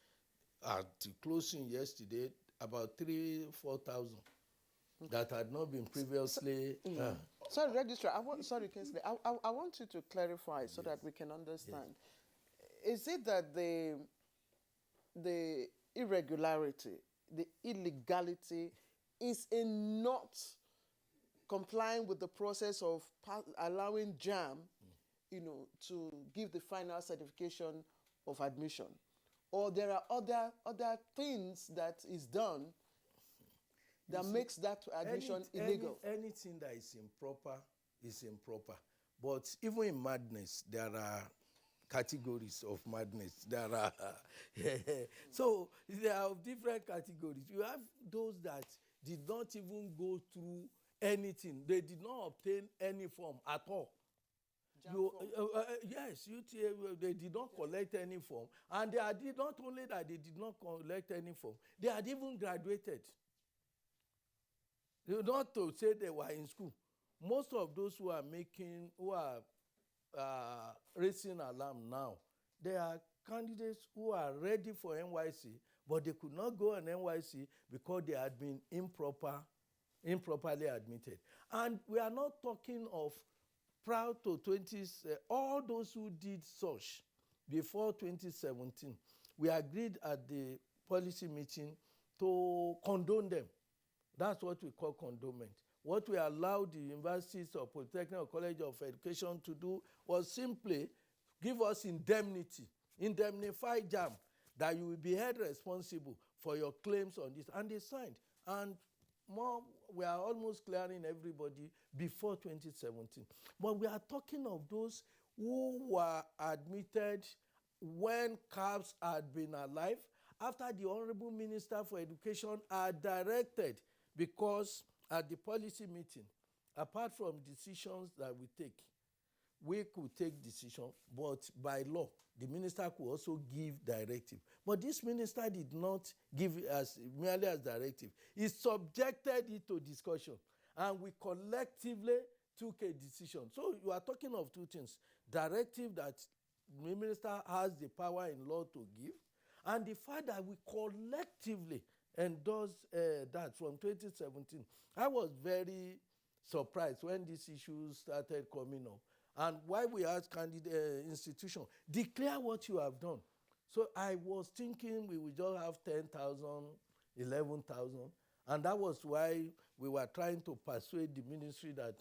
at closing yesterday about 3,000-4,000 that had not been previously. Sorry, Registrar. Sorry, Kingsley. I want you to clarify so that we can understand. Yes. Is it that the irregularity, the illegality, is in not complying with the process of allowing JAMB, to give the final certification of admission, or there are other things that is done that makes that admission illegal? Anything that is improper is improper. But even in madness, there are categories of madness. There are so there are different categories. You have those that did not even go through anything. They did not obtain any form at all. Yes, UTA, they did not collect any form. And they did not only that they did not collect any form, they had even graduated. Not to say they were in school. Most of those who are raising alarm now, they are candidates who are ready for NYC, but they could not go on NYC because they had been improperly admitted. And we are not talking of prior to 20s, all those who did such before 2017, we agreed at the policy meeting to condone them. That's what we call condonement. What we allowed the universities or Polytechnic or College of Education to do was simply give us indemnity, indemnify JAMB, that you will be held responsible for your claims on this. And they signed. And we are almost clearing everybody before 2017. But we are talking of those who were admitted when CAPS had been alive, after the Honorable Minister for Education had directed, because at the policy meeting, apart from decisions that we take, we could take decisions, but by law, the minister could also give directive. But this minister did not give it merely as directive. He subjected it to discussion, and we collectively took a decision. So you are talking of two things: directive that the minister has the power in law to give, and the fact that we collectively endorsed that from 2017. I was very surprised when these issues started coming up. And why we asked institution, declare what you have done. So I was thinking we would just have 10,000, 11,000. And that was why we were trying to persuade the ministry that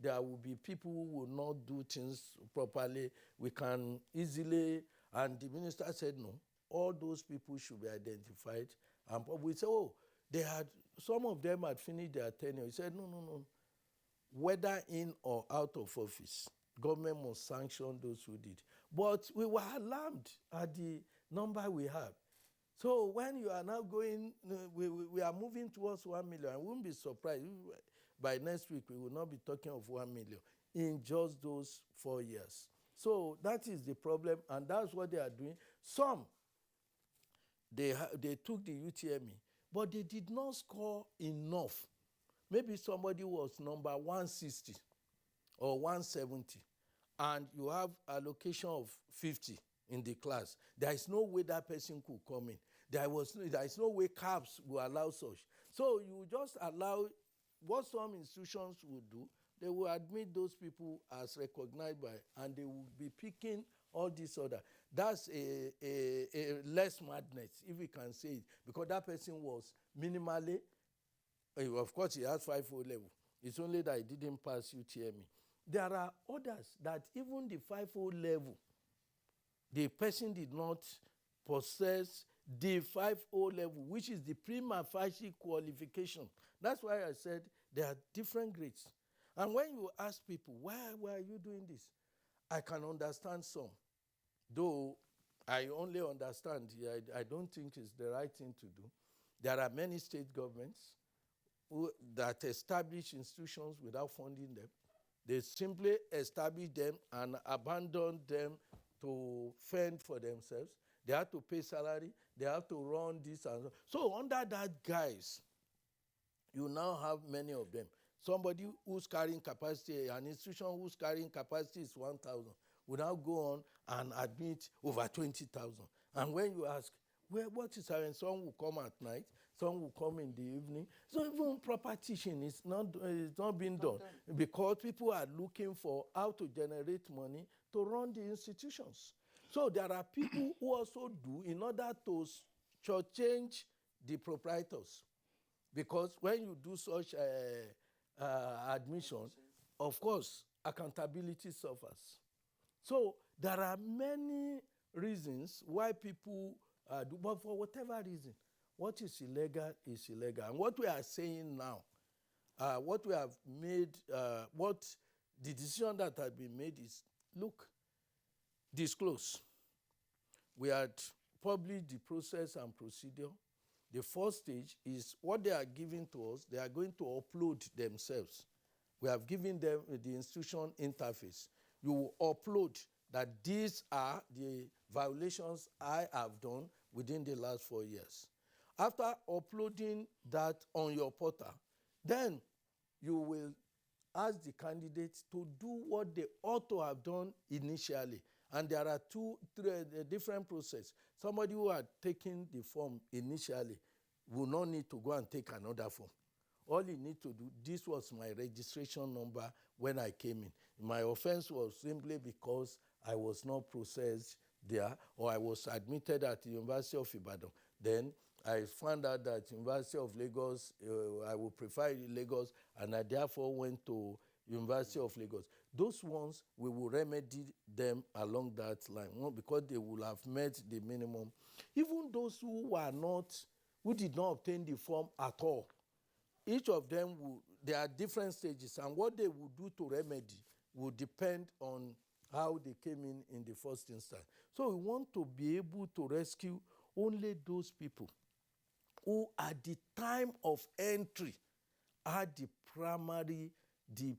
there will be people who will not do things properly. We can easily, and the minister said no, all those people should be identified. And we said, oh, some of them had finished their tenure. He said, no. Whether in or out of office, government must sanction those who did. But we were alarmed at the number we have. So when you are now going, we are moving towards 1 million. I wouldn't be surprised. By next week, we will not be talking of 1 million in just those 4 years. So that is the problem, and that's what they are doing. Some, they took the UTME, but they did not score enough. Maybe somebody was number 160 or 170, and you have allocation of 50 in the class. There is no way that person could come in. There is no way CAPS will allow such. So you just allow what some institutions would do. They will admit those people as recognized by, and they will be picking all this other. That's a less madness, if we can say it, because that person was minimally, of course he has 5.0 level. It's only that he didn't pass UTME. There are others that even the 5.0 level, the person did not possess the 5.0 level, which is the prima facie qualification. That's why I said there are different grades. And when you ask people, why are you doing this? I can understand some, though I only understand, I don't think it's the right thing to do. There are many state governments that establish institutions without funding them. They simply establish them and abandon them to fend for themselves. They have to pay salary. They have to run this and so. Under that guise, you now have many of them. Somebody who's carrying capacity, an institution whose carrying capacity is 1,000, will now go on and admit over 20,000. And when you ask, well, what is happening? Some will come at night, some will come in the evening. So even proper teaching is not being done because people are looking for how to generate money to run the institutions. So there are people who also do in order to change the proprietors. Because when you do such admission, of course, accountability suffers. So there are many reasons why people do, but for whatever reason, what is illegal is illegal. And what we are saying now, what we have made, what the decision that has been made is, look, disclose. We had published the process and procedure. The first stage is what they are giving to us, they are going to upload themselves. We have given them the institution interface. You will upload that these are the violations I have done within the last 4 years. After uploading that on your portal, then you will ask the candidates to do what they ought to have done initially. And there are three different processes. Somebody who had taken the form initially will not need to go and take another form. All you need to do, this was my registration number when I came in. My offense was simply because I was not processed there, or I was admitted at the University of Ibadan. Then I found out that University of Lagos, I would prefer Lagos, and I therefore went to University of Lagos. Those ones, we will remedy them along that line, because they will have met the minimum. Even those who did not obtain the form at all, each of them, there are different stages, and what they will do to remedy will depend on how they came in the first instance. So we want to be able to rescue only those people who at the time of entry had the primary, the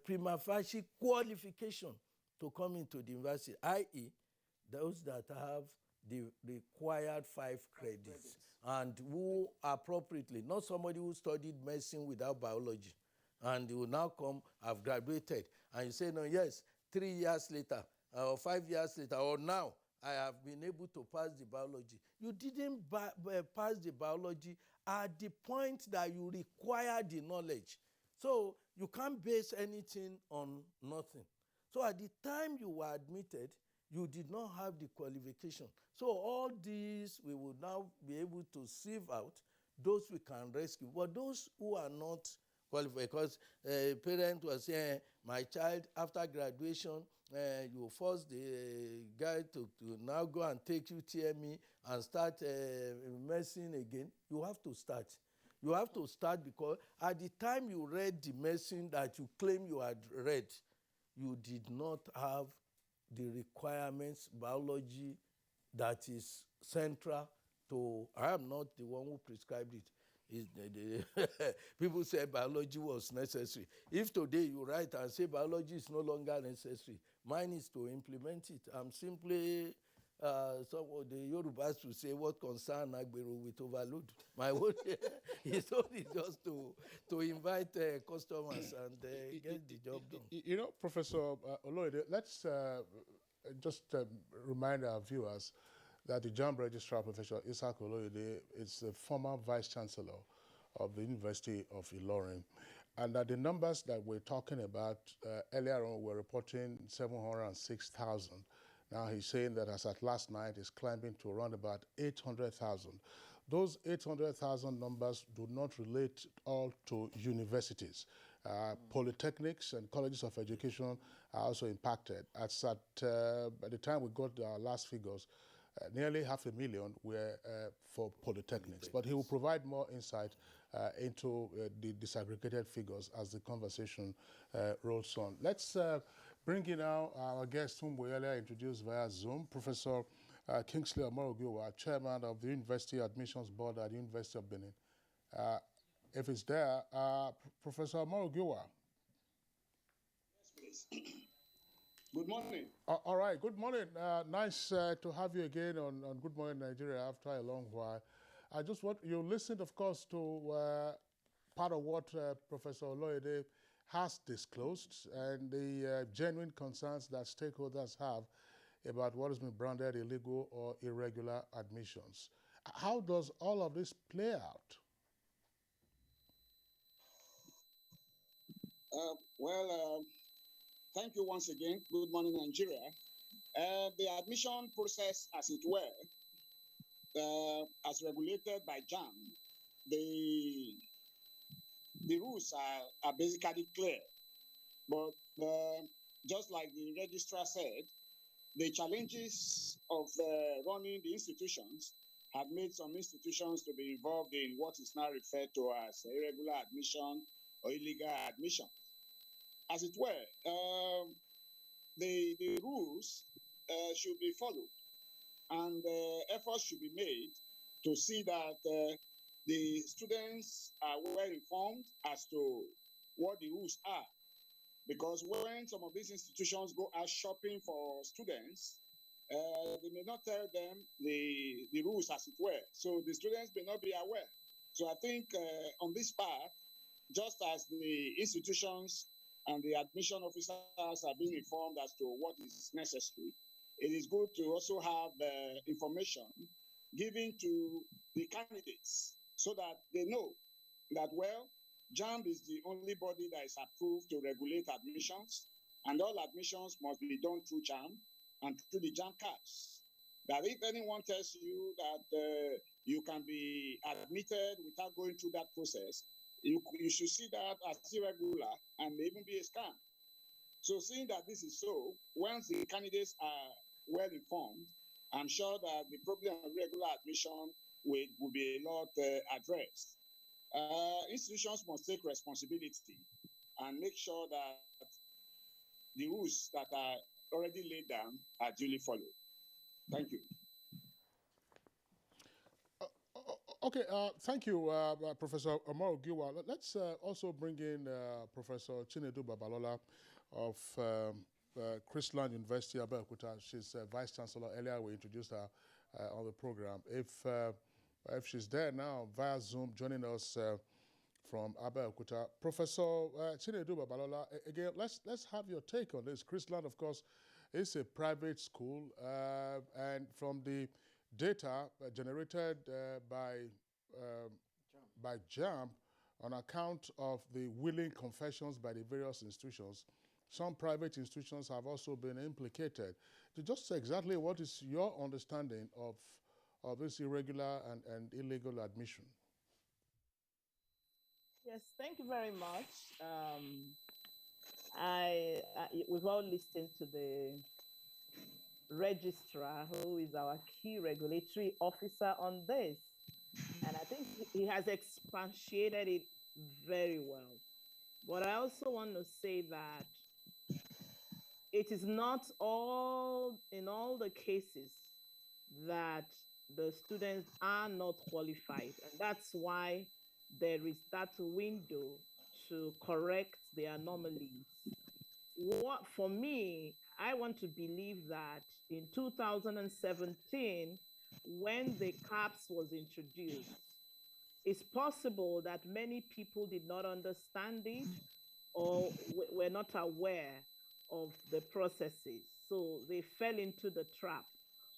prima facie qualification to come into the university, i.e. those that have the required 5 credits and who appropriately, not somebody who studied medicine without biology and will now come, have graduated, and you say, no, yes, 3 years later, or 5 years later, or now, I have been able to pass the biology. You didn't pass the biology at the point that you require the knowledge. So you can't base anything on nothing. So at the time you were admitted, you did not have the qualification. So all these, we will now be able to sieve out those we can rescue. But those who are not, qualify, because parents were saying, my child, after graduation, you force the guy to now go and take UTME and start medicine again. You have to start. You have to start, because at the time you read the medicine that you claim you had read, you did not have the requirements, biology, that is central to. I am not the one who prescribed it. People say biology was necessary. If today you write and say biology is no longer necessary, mine is to implement it. I'm simply some of the Yorubas to say what concern Agbero with overload. My own is only just to invite customers and get the job done. You know, Professor Oloide, let's just remind our viewers that the JAMB Registrar, Professor Isaac Oloide, is the former Vice Chancellor of the University of Ilorin, and that the numbers that we're talking about earlier on were reporting 706,000. Now he's saying that as at last night, it's climbing to around about 800,000. Those 800,000 numbers do not relate all to universities. Polytechnics and colleges of education are also impacted. As at the time we got our last figures, nearly 500,000 were for polytechnics. But he will provide more insight into the disaggregated figures as the conversation rolls on. Let's bring in now our guest whom we earlier introduced via Zoom, Professor Kingsley Omorogiwa, Chairman of the University Admissions Board at the University of Benin. If it's there, Professor Omorogiwa. Yes, please. Good morning. All right, good morning. Nice to have you again on Good Morning Nigeria after a long while. I just want you listened, of course, to part of what Professor Oloide has disclosed and the genuine concerns that stakeholders have about what has been branded illegal or irregular admissions. How does all of this play out? Thank you once again. Good morning, Nigeria. The admission process, as it were, as regulated by JAM, the rules are basically clear. But just like the registrar said, the challenges of running the institutions have made some institutions to be involved in what is now referred to as irregular admission or illegal admission. As it were, the rules should be followed, and efforts should be made to see that the students are well informed as to what the rules are. Because when some of these institutions go out shopping for students, they may not tell them the rules, as it were. So the students may not be aware. So I think on this part, just as the institutions and the admission officers are being informed as to what is necessary, it is good to also have information given to the candidates so that they know that, well, JAMB is the only body that is approved to regulate admissions, and all admissions must be done through JAMB and through the JAMB cards. That if anyone tells you that you can be admitted without going through that process, you should see that as irregular and may even be a scam. So seeing that this is so, once the candidates are well informed, I'm sure that the problem of regular admission will be a lot addressed. Institutions must take responsibility and make sure that the rules that are already laid down are duly followed. Thank you. Okay, thank you, Professor Omorogiwa. Let's also bring in Professor Chinedu Babalola of Christland University, Abeokuta. She's Vice Chancellor. Earlier, we introduced her on the program. If she's there now via Zoom, joining us from Abeokuta. Professor Chinedu Babalola, again, let's have your take on this. Christland, of course, is a private school, and from the data generated by JAMB on account of the willing confessions by the various institutions, some private institutions have also been implicated. To just say exactly what is your understanding of this irregular and illegal admission? Yes, thank you very much. We've all listened to the registrar, who is our key regulatory officer on this. And I think he has expatiated it very well. But I also want to say that it is not in all the cases that the students are not qualified. And that's why there is that window to correct the anomalies. For me, I want to believe that in 2017, when the CAPS was introduced, it's possible that many people did not understand it or were not aware of the processes. So they fell into the trap.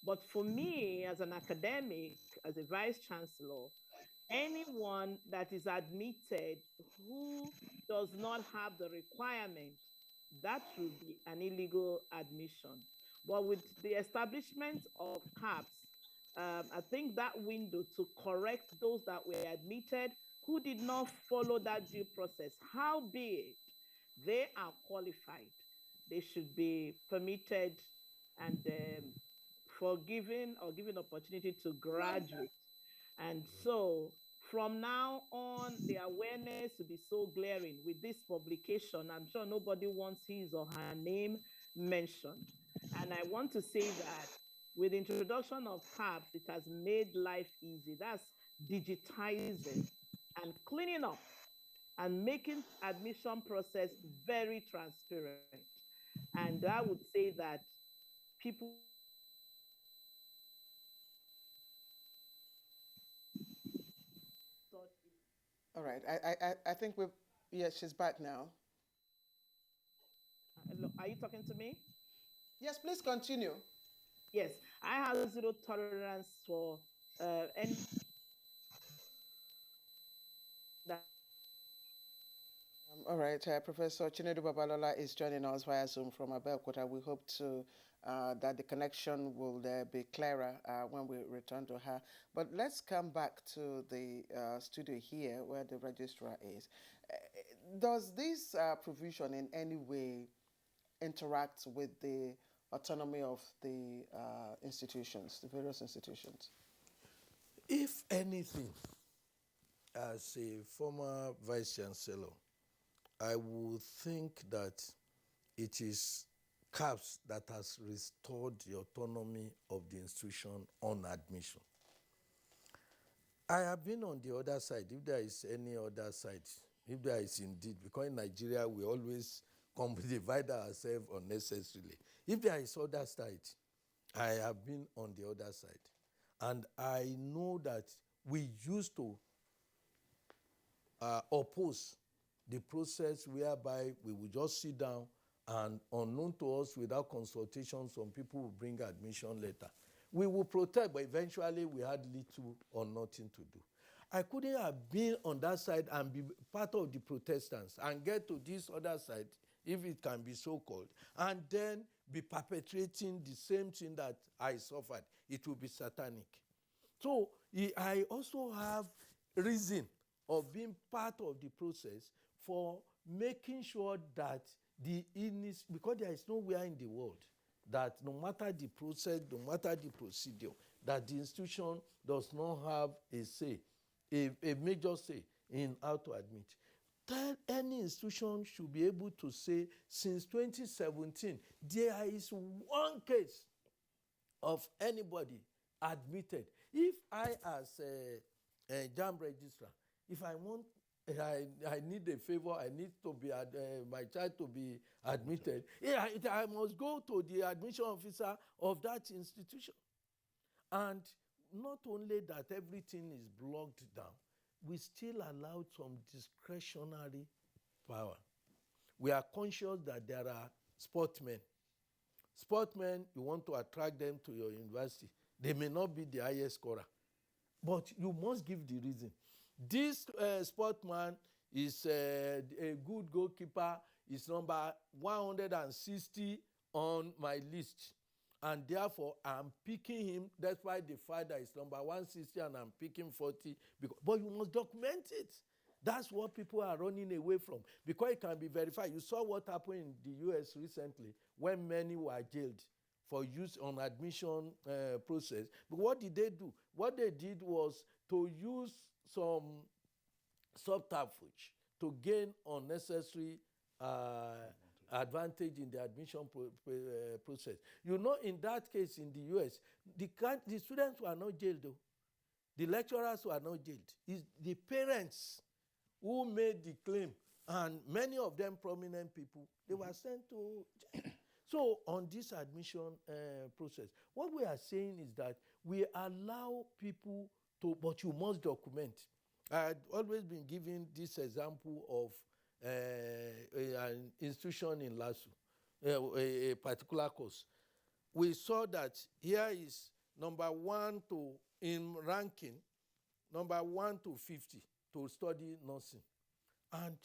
But for me, as an academic, as a vice chancellor, anyone that is admitted who does not have the requirement, that will be an illegal admission. But with the establishment of CAPS, I think that window to correct those that were admitted who did not follow that due process, howbeit they are qualified, they should be permitted and forgiven or given opportunity to graduate. And so from now on, the awareness will be so glaring with this publication. I'm sure nobody wants his or her name mentioned. And I want to say that with the introduction of CAPS, it has made life easy. That's digitizing and cleaning up and making admission process very transparent. And I would say that people All right. I think we've, yes, she's back now. Hello, are you talking to me? Yes, please continue. Yes, I have zero tolerance for any All right, Professor Chinedu Babalola is joining us via Zoom from Abeokuta. We hope to that the connection will be clearer when we return to her. But let's come back to the studio here where the registrar is. Does this provision in any way interact with the autonomy of the institutions, the various institutions? If anything, as a former vice chancellor, I would think that it is CAPS that has restored the autonomy of the institution on admission. I have been on the other side, if there is any other side, if there is indeed, because in Nigeria we always divide ourselves unnecessarily. If there is other side, I have been on the other side. And I know that we used to oppose the process whereby we would just sit down and unknown to us without consultation, some people will bring admission letter. We will protest, but eventually we had little or nothing to do. I couldn't have been on that side and be part of the protestants and get to this other side, if it can be so called, and then be perpetrating the same thing that I suffered. It will be satanic. So I also have reason of being part of the process for making sure that because there is nowhere in the world that no matter the process, no matter the procedure, that the institution does not have a say, a major say in how to admit. Any institution should be able to say, since 2017, there is one case of anybody admitted. If I, as a JAMB registrar, if I want, I need a favor, I need to be my child to be admitted, I must go to the admission officer of that institution. And not only that everything is blocked down, we still allow some discretionary power. We are conscious that there are sportsmen. Sportsmen, you want to attract them to your university. They may not be the highest scorer, but you must give the reason. This sportsman is a good goalkeeper, is number 160 on my list. And therefore, I'm picking him. That's why the father is number 160 and I'm picking 40. But you must document it. That's what people are running away from because it can be verified. You saw what happened in the US recently when many were jailed for use on admission process. But what did they do? What they did was to use some subterfuge to gain unnecessary advantage in the admission process. You know, in that case in the US, the students were not jailed though. The lecturers were not jailed. It's the parents who made the claim, and many of them prominent people, they were sent to jail. So on this admission process, what we are saying is that we allow people to, but you must document. I've always been giving this example of an institution in LASU, a particular course. We saw that here is number 1 to, in ranking, number 1 to 50 to study nursing. And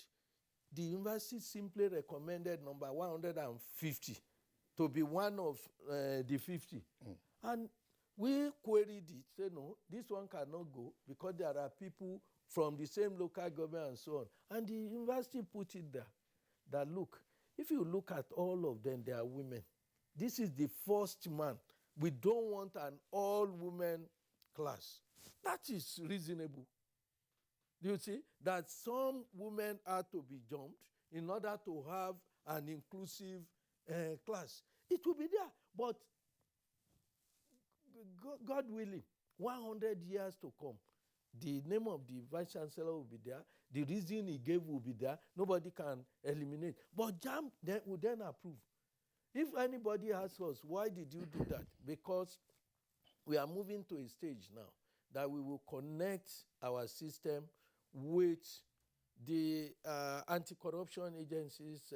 the university simply recommended number 150 to be one of the 50. And we queried it, say no, this one cannot go because there are people from the same local government and so on. And the university put it there, that look, if you look at all of them, they are women. This is the first man. We don't want an all-women class. That is reasonable. Do you see? That some women are to be jumped in order to have an inclusive class. It will be there. But God willing, 100 years to come, the name of the vice chancellor will be there. The reason he gave will be there. Nobody can eliminate. But JAMB will then approve. If anybody asks us, why did you do that? Because we are moving to a stage now that we will connect our system with the anti-corruption agency's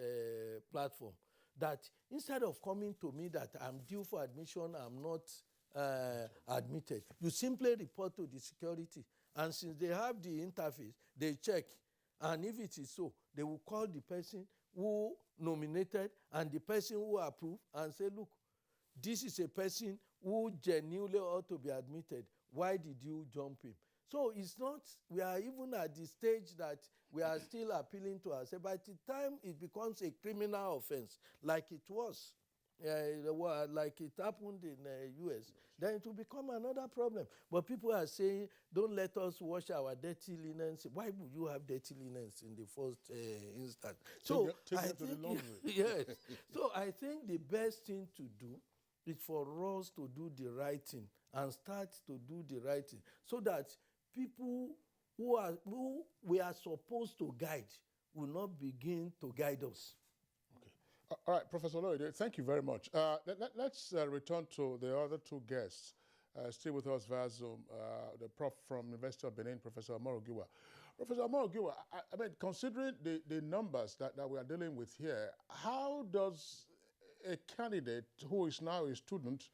platform. That instead of coming to me that I'm due for admission, I'm not admitted, you simply report to the security. And since they have the interface, they check. And if it is so, they will call the person who nominated and the person who approved and say, look, this is a person who genuinely ought to be admitted. Why did you jump him? So it's not, we are even at the stage that we are still appealing to ourselves. By the time it becomes a criminal offense, like it was, like it happened in the US, then it will become another problem. But people are saying, don't let us wash our dirty linens. Why would you have dirty linens in the first instance? So I think, yes. So I think the best thing to do is for us to do the right thing and start to do the right thing so that people who we are supposed to guide will not begin to guide us. Okay. All right, Professor Lloyd, thank you very much. Let's return to the other two guests, still with us via Zoom, the prof from University of Benin, Professor Amorogiwa. Professor Amorogiwa, I mean, considering the numbers that we are dealing with here, how does a candidate who is now a student,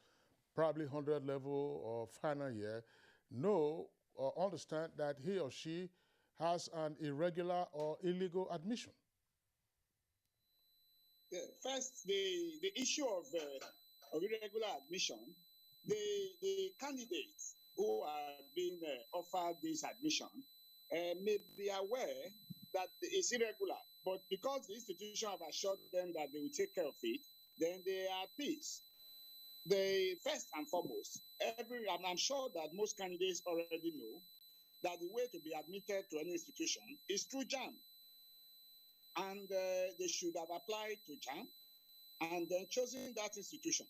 probably 100 level or final year, know or understand that he or she has an irregular or illegal admission? Yeah, first, the issue of irregular admission, the candidates who are being offered this admission may be aware that it's irregular, but because the institution have assured them that they will take care of it, then they are at peace. They first and foremost, I'm sure that most candidates already know that the way to be admitted to any institution is through JAMB. And they should have applied to JAMB and then chosen that institution.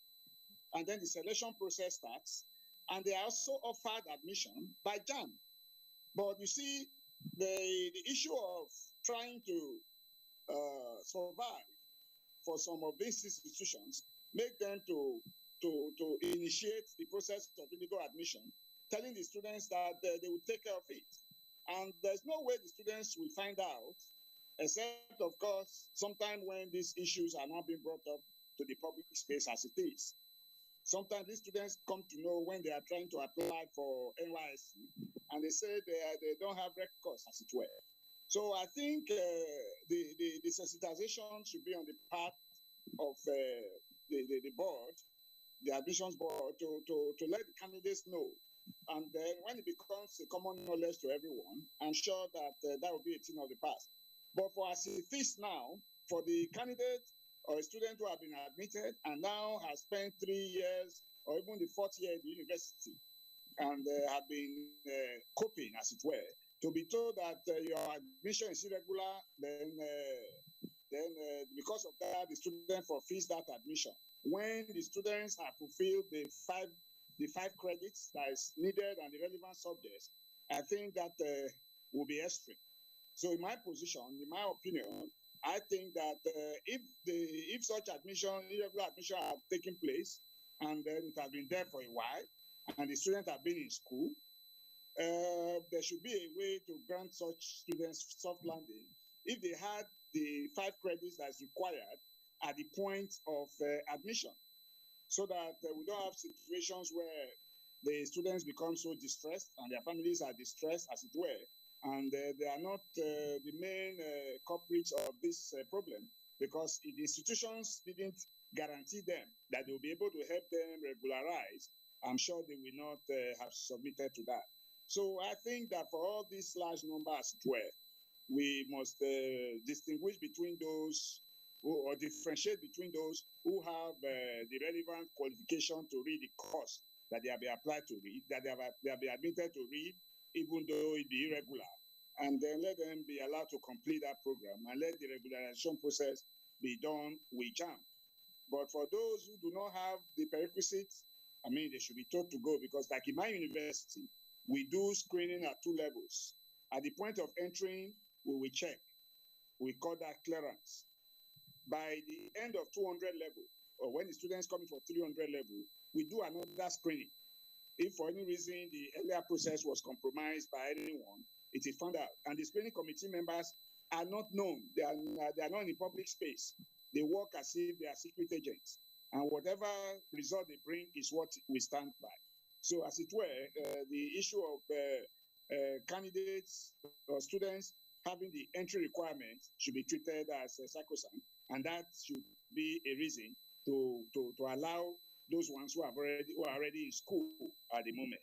And then the selection process starts, and they are also offered admission by JAMB. But you see, the issue of trying to survive for some of these institutions make them to initiate the process of illegal admission, telling the students that they will take care of it. And there's no way the students will find out, except, of course, sometime when these issues are not being brought up to the public space as it is. Sometimes these students come to know when they are trying to apply for NYSC, and they say they don't have records, as it were. So I think the sensitization should be on the part of the board, the admissions board, to let the candidates know And then when it becomes a common knowledge to everyone, I'm sure that that will be a thing of the past. But for as it is now, for the candidate or a student who have been admitted and now has spent 3 years or even the fourth year at the university and have been coping, as it were, to be told that your admission is irregular, then because of that, the student forfeits that admission. When the students have fulfilled the five credits that is needed and the relevant subjects, I think that will be extreme. So in my position, in my opinion, I think that if such irregular admission have taken place, and then it has been there for a while, and the students have been in school, there should be a way to grant such students soft landing if they had the 5 credits that's required at the point of admission, so that we don't have situations where the students become so distressed and their families are distressed, as it were, and they are not the main culprits of this problem, because the institutions didn't guarantee them that they will be able to help them regularize. I'm sure they will not have submitted to that. So I think that for all these large numbers, as it were, we must distinguish between those or differentiate between those who have the relevant qualification to read the course that they have been applied to read, that they have been admitted to read, even though it be irregular, and then let them be allowed to complete that program and let the regularization process be done with JAM. But for those who do not have the prerequisites, I mean, they should be told to go, because like in my university, we do screening at 2 levels. At the point of entering, we will check. We call that clearance. By the end of 200 level, or when the students come in for 300 level, we do another screening. If for any reason the earlier process was compromised by anyone, it is found out. And the screening committee members are not known. They are not in the public space. They work as if they are secret agents. And whatever result they bring is what we stand by. So as it were, the issue of candidates or students having the entry requirements should be treated as sacrosanct, and that should be a reason to allow those ones who are already in school at the moment.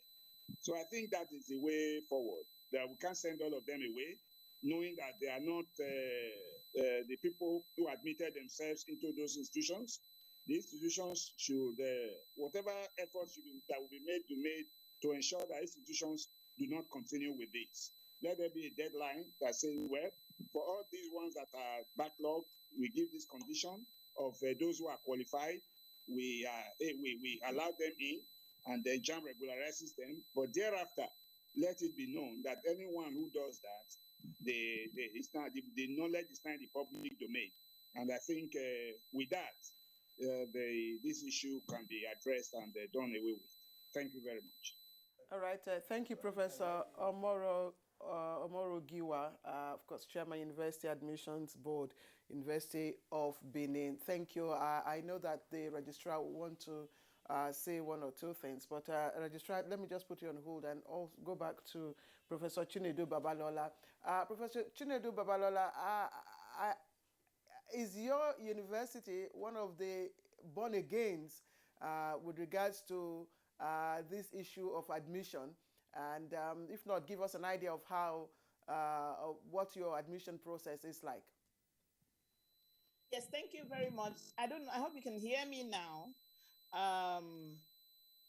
So I think that is the way forward. That we can't send all of them away, knowing that they are not the people who admitted themselves into those institutions. The institutions should, whatever efforts that will be made to ensure that institutions do not continue with this. Let there be a deadline that says, well, for all these ones that are backlogged, we give this condition of those who are qualified, we allow them in, and then JAM regularizes them. But thereafter, let it be known that anyone who does that, the knowledge is not in the public domain. And I think with that, this issue can be addressed and done away with. Thank you very much. All right. Thank you, Professor Omoro Giwa, of course, Chairman, University Admissions Board, University of Benin. Thank you. I know that the registrar will want to say 1 or 2 things, but registrar, let me just put you on hold and also go back to Professor Chinedu Babalola. Professor Chinedu Babalola, is your university one of the born-agains with regards to this issue of admission? And if not, give us an idea of how, what your admission process is like. Yes, thank you very much. I hope you can hear me now.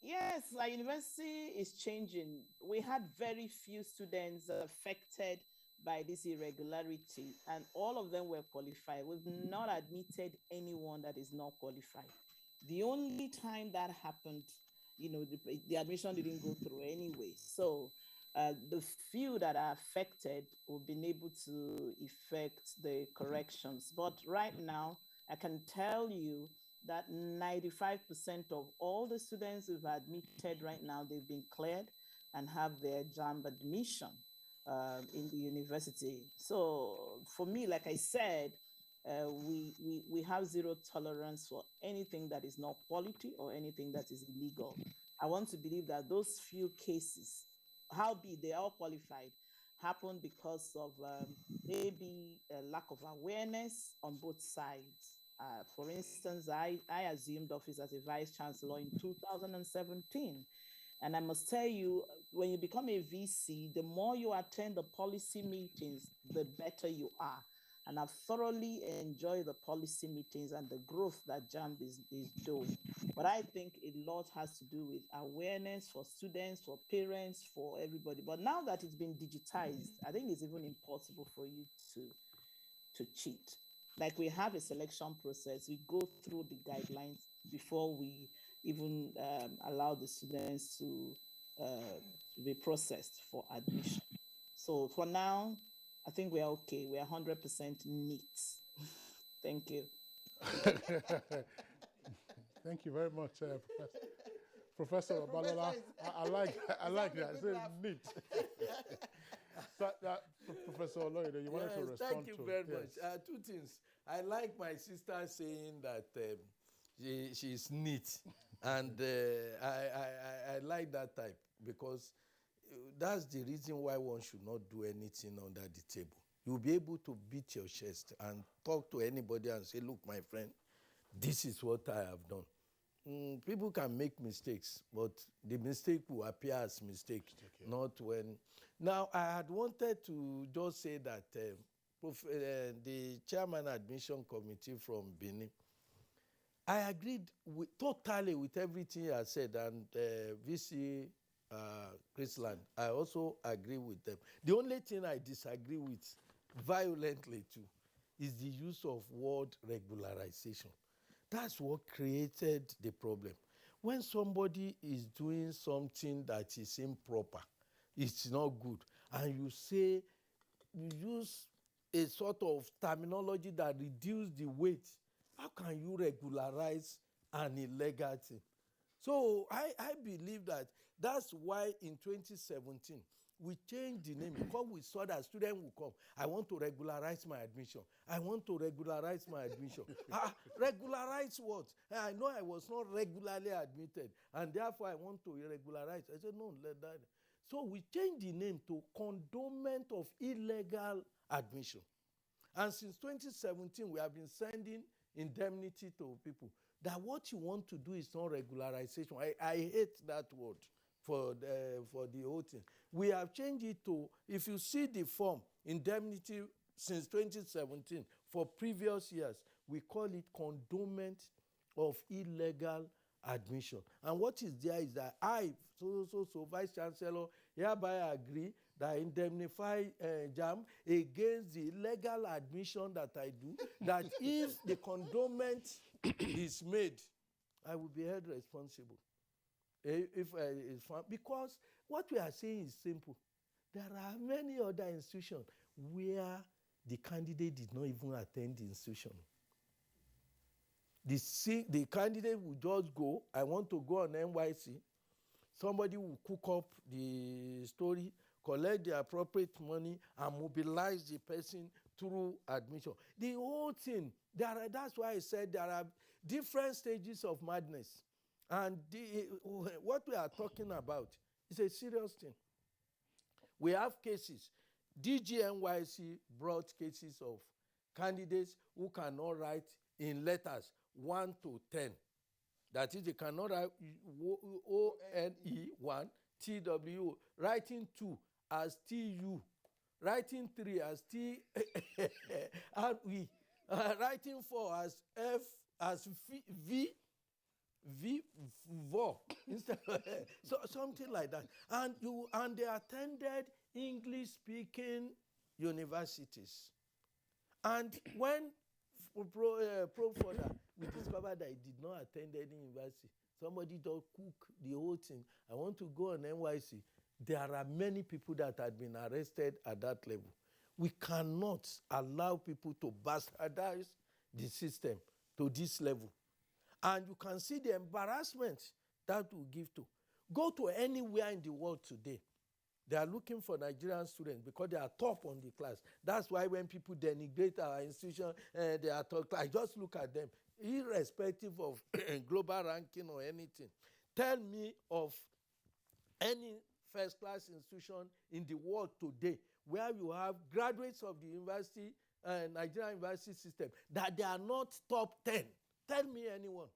Yes, our university is changing. We had very few students affected by this irregularity, and all of them were qualified. We've not admitted anyone that is not qualified. The only time that happened, the admission didn't go through anyway. So the few that are affected will be able to effect the corrections. But right now, I can tell you that 95% of all the students who've admitted right now, they've been cleared and have their JAMB admission in the university. So for me, like I said, we have zero tolerance for anything that is not quality or anything that is illegal. I want to believe that those few cases, howbeit they are all qualified, happened because of maybe a lack of awareness on both sides. For instance, I assumed office as a vice chancellor in 2017. And I must tell you, when you become a VC, the more you attend the policy meetings, the better you are. And I've thoroughly enjoyed the policy meetings and the growth that JAMB is doing. But I think a lot has to do with awareness for students, for parents, for everybody. But now that it's been digitized, I think it's even impossible for you to cheat. Like, we have a selection process. We go through the guidelines before we even allow the students to be processed for admission. So for now, I think we are okay. We are 100% neat. Thank you. Thank you very much, Professor Balola. I like that. It's neat. So, Professor Oloyede, you wanted to respond thank you to very much. Two things. I like my sister saying that she's neat, and I like that type, because that's the reason why one should not do anything under the table. You'll be able to beat your chest and talk to anybody and say, look, my friend, this is what I have done. People can make mistakes, but the mistake will appear as mistake, not when. Now, I had wanted to just say that the chairman admission committee from Benin, I agreed totally with everything I said, and VC Chrisland, I also agree with them. The only thing I disagree with violently too is the use of word regularization. That's what created the problem. When somebody is doing something that is improper, it's not good, and you say, you use a sort of terminology that reduces the weight, how can you regularize an illegal thing? So I believe that that's why in 2017, we changed the name, because we saw that students will come. I want to regularize my admission. I want to regularize my admission. Regularize what? I know I was not regularly admitted, and therefore I want to regularize. I said, no, let that. So we changed the name to Condonement of Illegal Admission. And since 2017, we have been sending indemnity to people. That what you want to do is not regularization. I hate that word for the whole thing. We have changed it to, if you see the form, indemnity since 2017, for previous years, we call it Condonement of Illegal Admission. And what is there is that I, Vice Chancellor, hereby agree that indemnify JAMB against the illegal admission that I do, that if the condonement is made, I will be held responsible. If it's found, because what we are saying is simple. There are many other institutions where the candidate did not even attend the institution. The candidate will just go, I want to go on NYC. Somebody will cook up the story, collect the appropriate money, and mobilize the person through admission. The whole thing, that's why I said there are different stages of madness. And what we are talking about is a serious thing. We have cases. DGNYC brought cases of candidates who cannot write in letters 1 to 10. That is, they cannot write ONE1, TW, writing 2 as TU, writing 3 as TRE, writing 4 as F, as VO, instead so something like that. And they attended English-speaking universities. And when further, we discovered that he did not attend any university. Somebody just cook the whole thing. I want to go on NYC. There are many people that had been arrested at that level. We cannot allow people to bastardize the system to this level. And you can see the embarrassment that will give to. Go to anywhere in the world today. They are looking for Nigerian students because they are top on the class. That's why when people denigrate our institution, they are top class. Just look at them, irrespective of global ranking or anything. Tell me of any first-class institution in the world today where you have graduates of the university, Nigerian university system, that they are not top 10. Tell me anyone.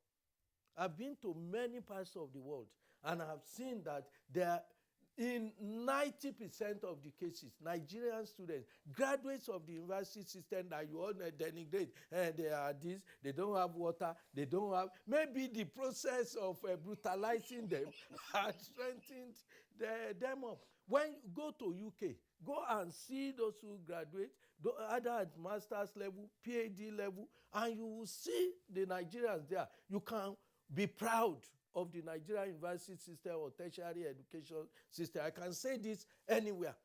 I've been to many parts of the world, and I've seen that there, in 90% of the cases, Nigerian students, graduates of the university system that you all denigrate, they are this, they don't have water, they don't have, maybe the process of brutalizing them has strengthened them up. When you go to UK, go and see those who graduate, either at master's level, PhD level, and you will see the Nigerians there. You can be proud of the Nigerian university system or tertiary education system. I can say this anywhere.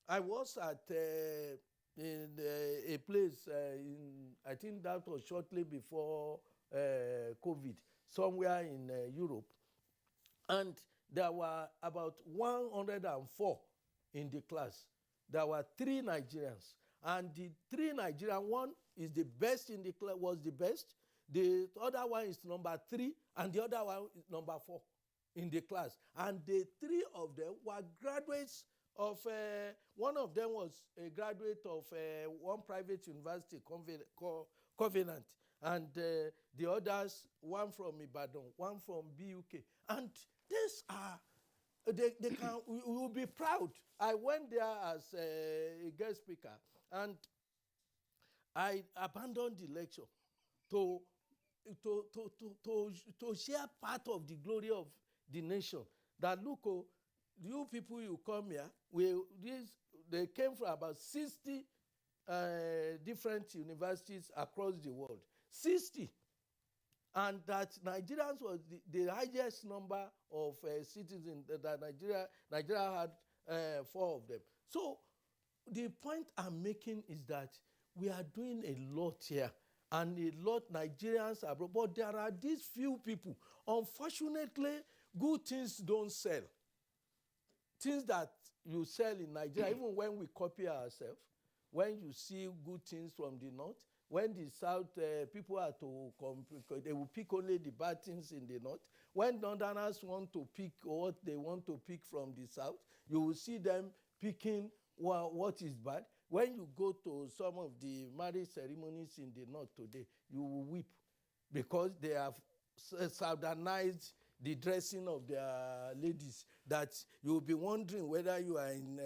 I was at in a place I think that was shortly before COVID, somewhere in Europe, and there were about 104 in the class. There were 3 Nigerians, and the 3 Nigerian, one is the best in the class, was the best. The other one is number 3, and the other one is number 4 in the class. And the 3 of them were graduates of, one of them was a graduate of one private university, Covenant, and the others, one from Ibadan, one from BUK. And these are, they can, we will be proud. I went there as a guest speaker, and I abandoned the lecture to share part of the glory of the nation. That look, oh, you people, you come here, they came from about 60 different universities across the world. 60. And that Nigerians was the highest number of citizens that Nigeria had, 4 of them. So the point I'm making is that we are doing a lot here, and a lot Nigerians are, but there are these few people. Unfortunately, good things don't sell. Things that you sell in Nigeria, even when we copy ourselves, when you see good things from the north, when the south people are to they will pick only the bad things in the north. When northerners want to pick what they want to pick from the south, you will see them picking what is bad. When you go to some of the marriage ceremonies in the north today, you will weep because they have southernized the dressing of their ladies, that you will be wondering whether you are in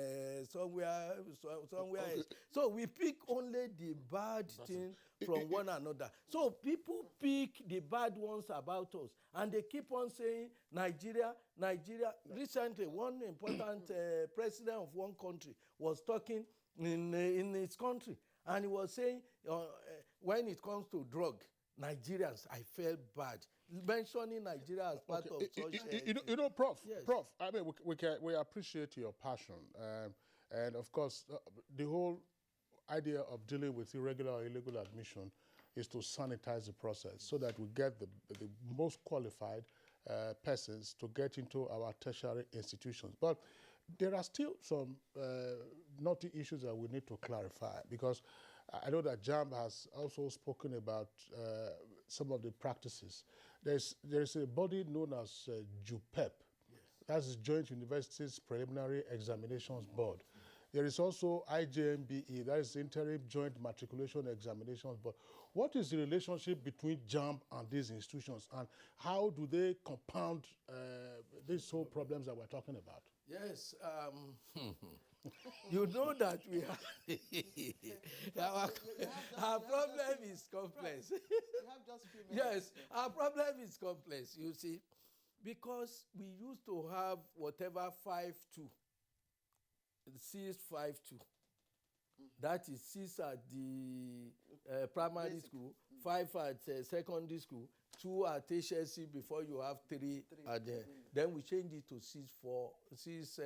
somewhere else. So we pick only the bad thing from one another. So people pick the bad ones about us, and they keep on saying Nigeria, Nigeria. Recently, one important president of one country was talking in his country, and he was saying when it comes to drug, Nigerians, I felt bad mentioning Nigeria as part of such. Prof. Yes. Prof. I mean, we appreciate your passion, and of course, the whole idea of dealing with irregular or illegal admission is to sanitize the process so that we get the most qualified persons to get into our tertiary institutions. But there are still some knotty issues that we need to clarify, because I know that JAMB has also spoken about some of the practices. There is a body known as JUPEP. Yes. That's Joint Universities Preliminary Examinations Board. There is also IJMBE, that is Interim Joint Matriculation Examinations Board. What is the relationship between JAMB and these institutions, and how do they compound these whole problems that we're talking about? Yes, you know that we have our problem is complex. Yes, our problem is complex, you see, because we used to have whatever 5-2, 6-5-2. That is 6 at the primary school, 5 at secondary school, 2 at HSC before you have 3 at the. Then we changed it to 6-4, 6.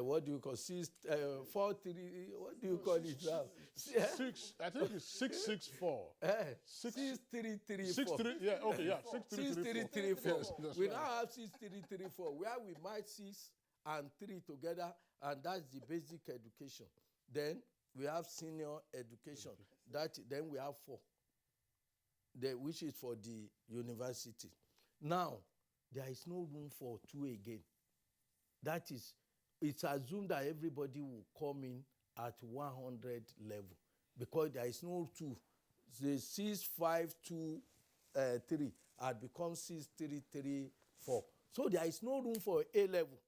What do you call 6? 4-3. What do you call it now? 6. I think it's 6-6-4. 6-3-3-4. 6-3. Yeah. Okay. Yeah. 6-3-3-4. Yes, We right. now have 6-3-3-4, where we match 6 and 3 together, and that's the basic education. Then we have senior education. Then we have 4, which is for the university. Now, there is no room for 2 again. That is, it's assumed that everybody will come in at 100 level, because there is no 2. The 6, 5, 2, 3 had become 6334. So there is no room for A-level.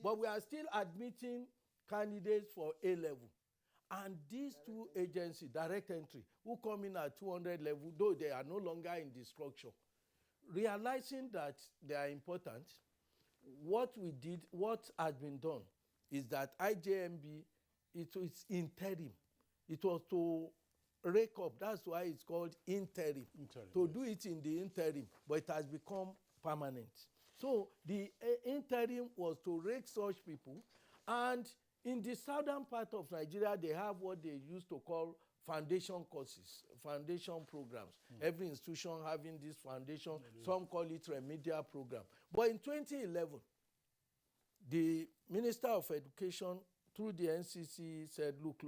But we are still admitting candidates for A-level. And these two agencies, direct entry, who come in at 200 level, though they are no longer in the structure, realizing that they are important, what has been done is that IJMB, it is interim. It was to rake up. That's why it's called interim. To do it in the interim, but it has become permanent. So the interim was to rake such people, and in the southern part of Nigeria, they have what they used to call foundation courses, foundation programs. Every institution having this foundation, some call it remedial program. But in 2011, the Minister of Education, through the NCC, said, look,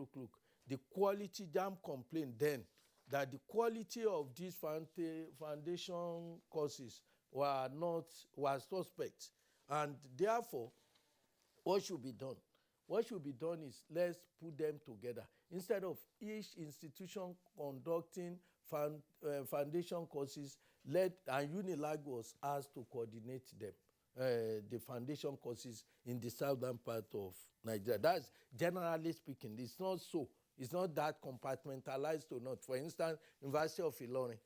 the quality, JAMB complained then that the quality of these foundation courses was suspect. And therefore, what should be done? What should be done is let's put them together. Instead of each institution conducting foundation courses, and UNILAG was asked to coordinate them, the foundation courses in the southern part of Nigeria. That's generally speaking. It's not so. It's not that compartmentalized or not. For instance, University of Ilorin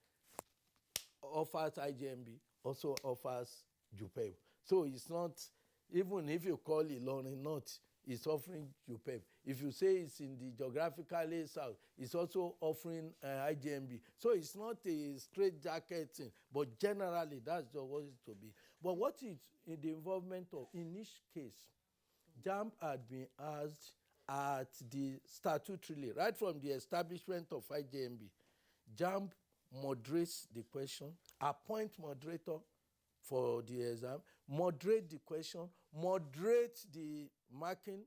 offers IJMB, also offers JUPEB. So it's not, even if you call Ilorin not, it's offering JUPEB. If you say it's in the geographically south, it's also offering IJMB. So it's not a straight jacket thing, but generally that's just what it to be. But what is in the involvement of, in each case, JAMB had been asked at the statutorily, right from the establishment of IJMB, JAMB moderates the question, appoint moderator for the exam, moderate the question, moderate the marking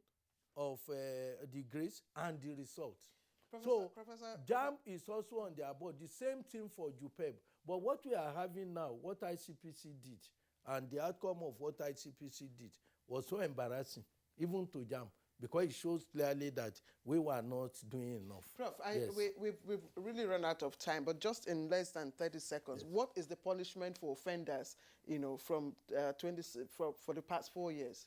of the grades and the results. Professor, JAMB is also on their board. The same thing for JUPEB. But what we are having now, what ICPC did, and the outcome of what ICPC did was so embarrassing, even to JAMB, because it shows clearly that we were not doing enough. Prof, yes. we've really run out of time, but just in less than 30 seconds, what is the punishment for offenders, from for the past 4 years?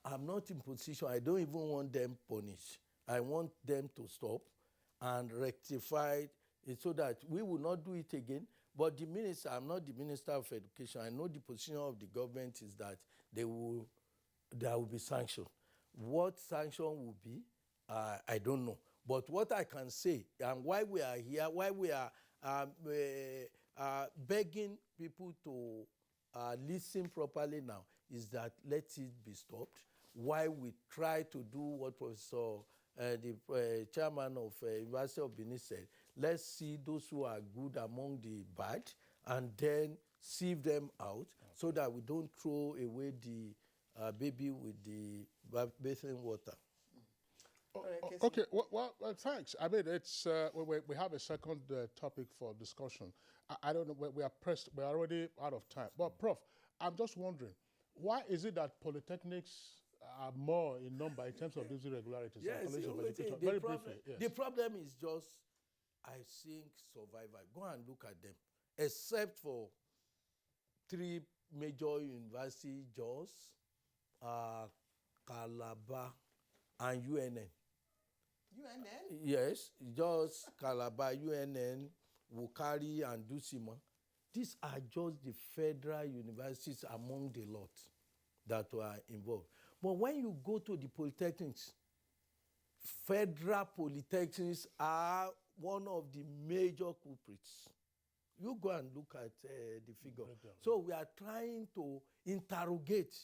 I'm not in position. I don't even want them punished. I want them to stop and rectify it so that we will not do it again. But the minister, I'm not the Minister of Education. I know the position of the government is that there will be sanction. What sanction will be, I don't know. But what I can say, and why we are here, why we are begging people to listen properly now, is that let it be stopped. Why we try to do what Professor, the chairman of University of Benin said, let's see those who are good among the bad, and then sieve them out so that we don't throw away the baby with the bathing water. Okay, well, thanks. I mean, it's we have a second topic for discussion. I don't know, we are pressed, we're already out of time. But Prof, I'm just wondering, why is it that polytechnics are more in number in terms of these irregularities? Yes, very briefly. Yes. The problem is just, I think, survival. Go and look at them. Except for 3 major universities, Jos, Calabar, and UNN. UNN? Yes, Jos, Calabar, UNN, Wukari, and Dusima. These are just the federal universities among the lot that were involved. But when you go to the polytechnics, federal polytechnics are one of the major culprits. You go and look at the figure. So we are trying to interrogate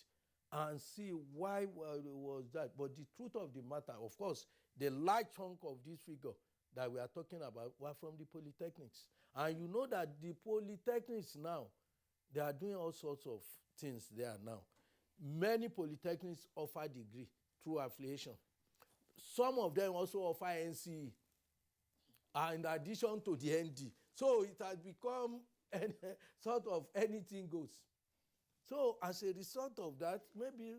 and see why was that. But the truth of the matter, of course, the large chunk of this figure that we are talking about were from the polytechnics. And you know that the polytechnics now, they are doing all sorts of things there now. Many polytechnics offer degree through affiliation. Some of them also offer NCE, in addition to the ND. So it has become sort of anything goes. So as a result of that, maybe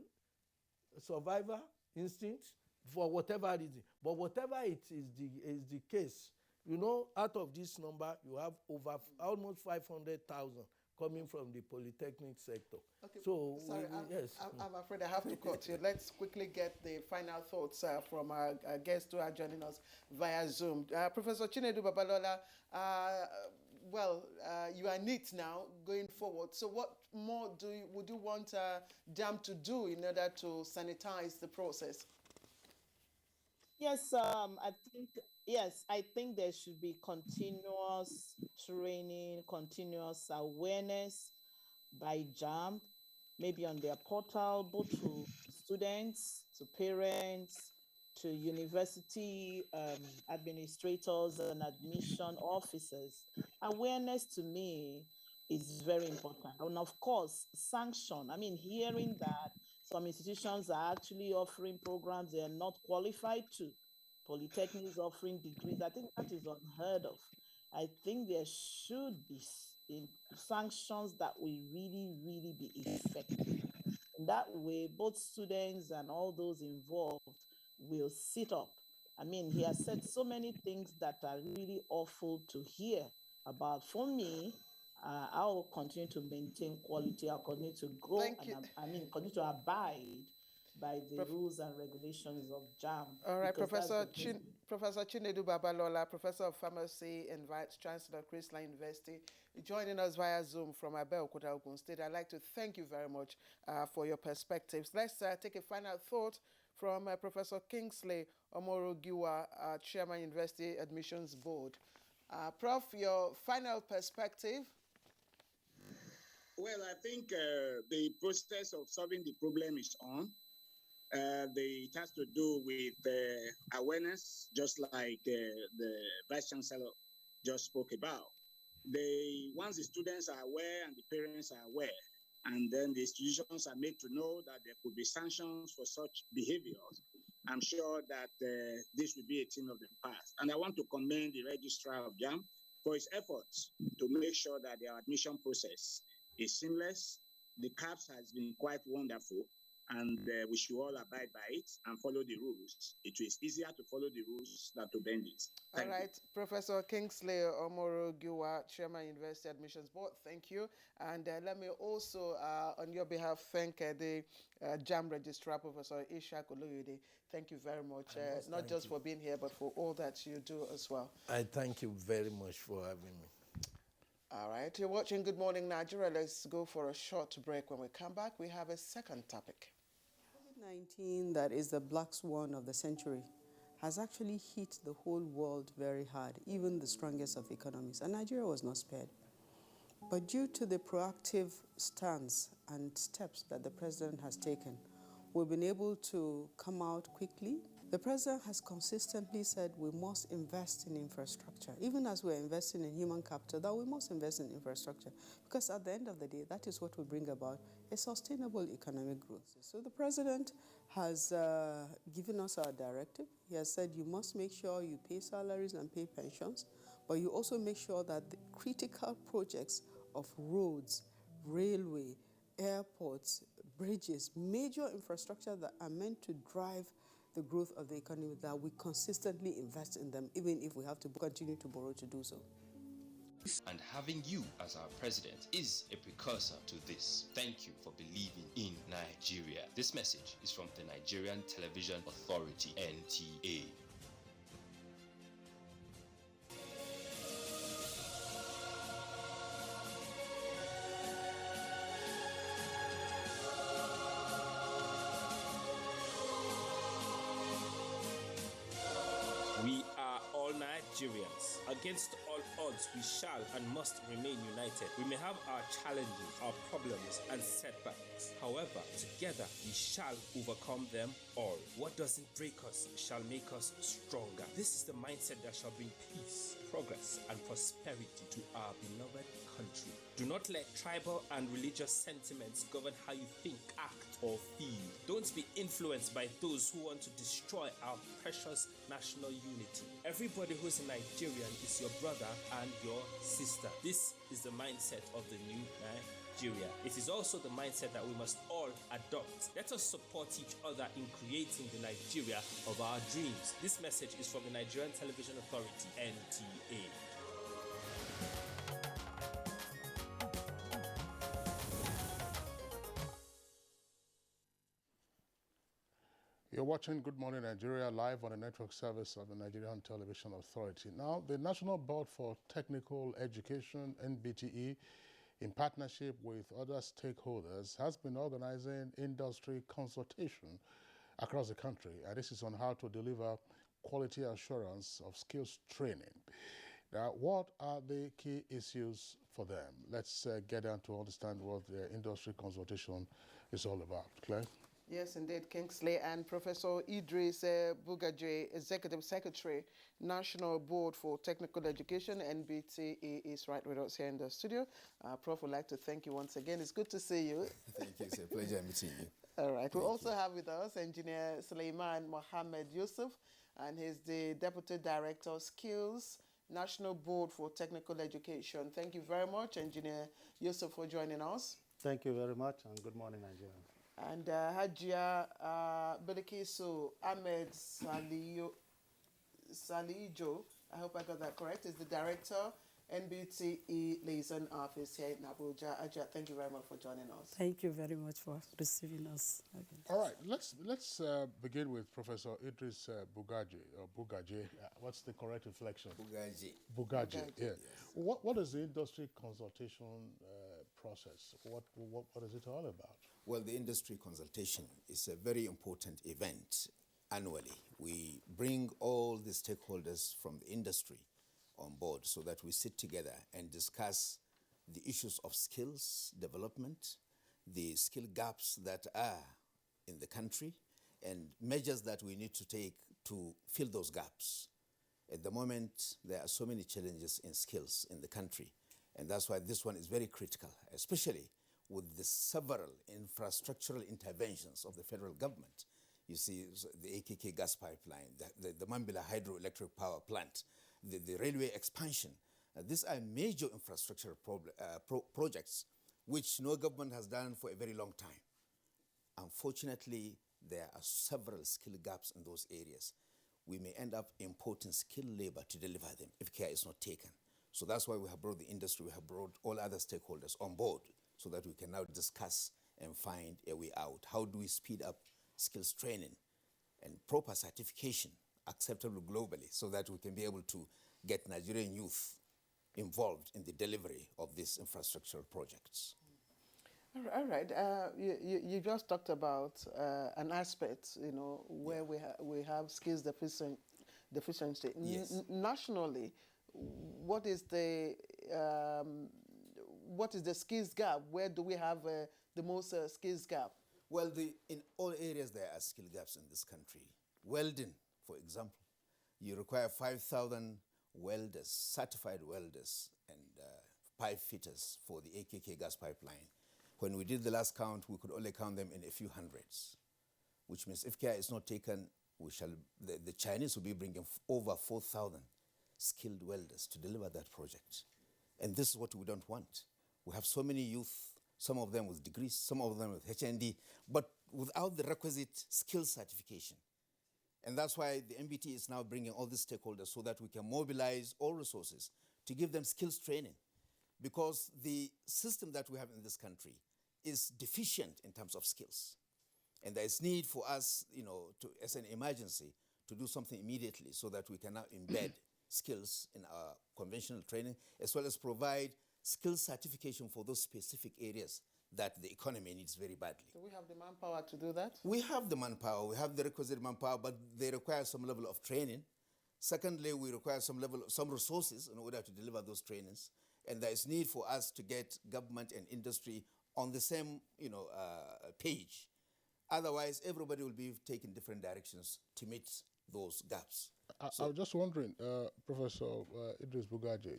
survivor instinct for whatever reason. But whatever it is the case, out of this number, you have over almost 500,000 coming from the polytechnic sector. Okay, so sorry, yes. I'm afraid I have to cut you. Let's quickly get the final thoughts from our guests who are joining us via Zoom. Professor Chinedu Babalola, you are NEET now going forward. So what more would you want JAMB to do in order to sanitize the process? Yes, I think there should be continuous training, continuous awareness by JAMB, maybe on their portal, both to students, to parents, to university administrators and admission officers. Awareness to me is very important. And of course, sanction. I mean, hearing that some institutions are actually offering programs they are not qualified to. Polytechnics offering degrees. I think that is unheard of. I think there should be sanctions that will really, really be effective. In that way, both students and all those involved will sit up. I mean, he has said so many things that are really awful to hear about. For me, I will continue to maintain quality. I'll continue to go continue to abide by the rules and regulations of JAMB. All right, Professor Chinedu Babalola, Professor of Pharmacy and Vice Chancellor, Christland University, joining us via Zoom from Abeokuta, Ogun State. I'd like to thank you very much for your perspectives. Let's take a final thought from Professor Kingsley Omorogiwa, Chairman, University Admissions Board. Prof, your final perspective? Well, I think the process of solving the problem is on. It has to do with awareness, just like the Vice Chancellor just spoke about. Once the students are aware and the parents are aware, and then the institutions are made to know that there could be sanctions for such behaviors, I'm sure that this will be a thing of the past. And I want to commend the Registrar of JAMB for his efforts to make sure that their admission process is seamless. The CAPS has been quite wonderful, and we should all abide by it and follow the rules. It is easier to follow the rules than to bend it. All right, Professor Kingsley Omorogiwa, Chairman, University Admissions Board, thank you. And let me also, on your behalf, thank the JAMB Registrar, Professor Ishak Oloyede. Thank you very much, not just for being here, but for all that you do as well. I thank you very much for having me. All right, you're watching Good Morning Nigeria. Let's go for a short break. When we come back, we have a second topic. COVID-19, that is the black swan of the century, has actually hit the whole world very hard, even the strongest of economies, and Nigeria was not spared. But due to the proactive stance and steps that the president has taken, we've been able to come out quickly. The president has consistently said we must invest in infrastructure, even as we're investing in human capital, that we must invest in infrastructure, because at the end of the day, that is what will bring about a sustainable economic growth. So the president has given us our directive. He has said you must make sure you pay salaries and pay pensions, but you also make sure that the critical projects of roads, railway, airports, bridges, major infrastructure that are meant to drive the growth of the economy, that we consistently invest in them, even if we have to continue to borrow to do so. And having you as our president is a precursor to this. Thank you for believing in Nigeria. This message is from the Nigerian Television Authority, NTA. We are all Nigerians. Against all odds, we shall and must remain united. We may have our challenges, our problems, and setbacks. However, together we shall overcome them all. What doesn't break us shall make us stronger. This is the mindset that shall bring peace, progress, and prosperity to our beloved country. Do not let tribal and religious sentiments govern how you think, act, or feel. Don't be influenced by those who want to destroy our precious national unity. Everybody who's a Nigerian is your brother and your sister. This is the mindset of the new Nigeria. It is also the mindset that we must all adopt. Let us support each other in creating the Nigeria of our dreams. This message is from the Nigerian Television Authority, NTA. You're watching Good Morning Nigeria live on the network service of the Nigerian Television Authority. Now, the National Board for Technical Education, NBTE, in partnership with other stakeholders, has been organizing industry consultation across the country. And this is on how to deliver quality assurance of skills training. Now, what are the key issues for them? Let's get down to understand what the industry consultation is all about. Claire? Yes, indeed, Kingsley. And Professor Idris Bugaje, Executive Secretary, National Board for Technical Education, NBTE, is right with us here in the studio. Prof, would like to thank you once again. It's good to see you. Thank you. It's a pleasure meeting you. All right. We also have with us Engineer Suleiman Mohammed Yusuf, and he's the Deputy Director, Skills, National Board for Technical Education. Thank you very much, Engineer Yusuf, for joining us. Thank you very much, and good morning, Nigeria. And Hajia Belikisu Ahmed Salijo, I hope I got that correct, is the Director, NBTE Liaison Office here in Abuja. Hajia, thank you very much for joining us. Thank you very much for receiving us. All right, let's begin with Professor Idris Bugaje, or Bugaje. What's the correct inflection? Bugaje, yeah. Yes. What is the industry consultation process? What is it all about? Well, the industry consultation is a very important event annually. We bring all the stakeholders from the industry on board so that we sit together and discuss the issues of skills development, the skill gaps that are in the country, and measures that we need to take to fill those gaps. At the moment, there are so many challenges in skills in the country, and that's why this one is very critical, especially with the several infrastructural interventions of the federal government. You see, the AKK gas pipeline, the Mambila hydroelectric power plant, the railway expansion. These are major infrastructure projects which no government has done for a very long time. Unfortunately, there are several skill gaps in those areas. We may end up importing skilled labor to deliver them if care is not taken. So that's why we have brought the industry, we have brought all other stakeholders on board so that we can now discuss and find a way out. How do we speed up skills training and proper certification acceptable globally so that we can be able to get Nigerian youth involved in the delivery of these infrastructural projects. All right. You just talked about an aspect, where we have skills deficiency. Yes. Nationally, what is the skills gap? Where do we have the most skills gap? Well, in all areas there are skill gaps in this country. Welding, for example, you require 5,000 welders, certified welders, and pipe fitters for the AKK gas pipeline. When we did the last count, we could only count them in a few hundreds, which means if care is not taken, the Chinese will be bringing over 4,000 skilled welders to deliver that project. And this is what we don't want. We have so many youth, some of them with degrees, some of them with HND, but without the requisite skill certification. And that's why the MBT is now bringing all these stakeholders so that we can mobilize all resources to give them skills training. Because the system that we have in this country is deficient in terms of skills. And there is need for us, as an emergency, to do something immediately so that we can now embed skills in our conventional training, as well as provide skill certification for those specific areas that the economy needs very badly. Do we have the manpower to do that? We have the manpower, we have the requisite manpower, but they require some level of training. Secondly, we require some resources in order to deliver those trainings. And there is need for us to get government and industry on the same, page. Otherwise, everybody will be taking different directions to meet those gaps. I was just wondering, Professor Idris Bugaje,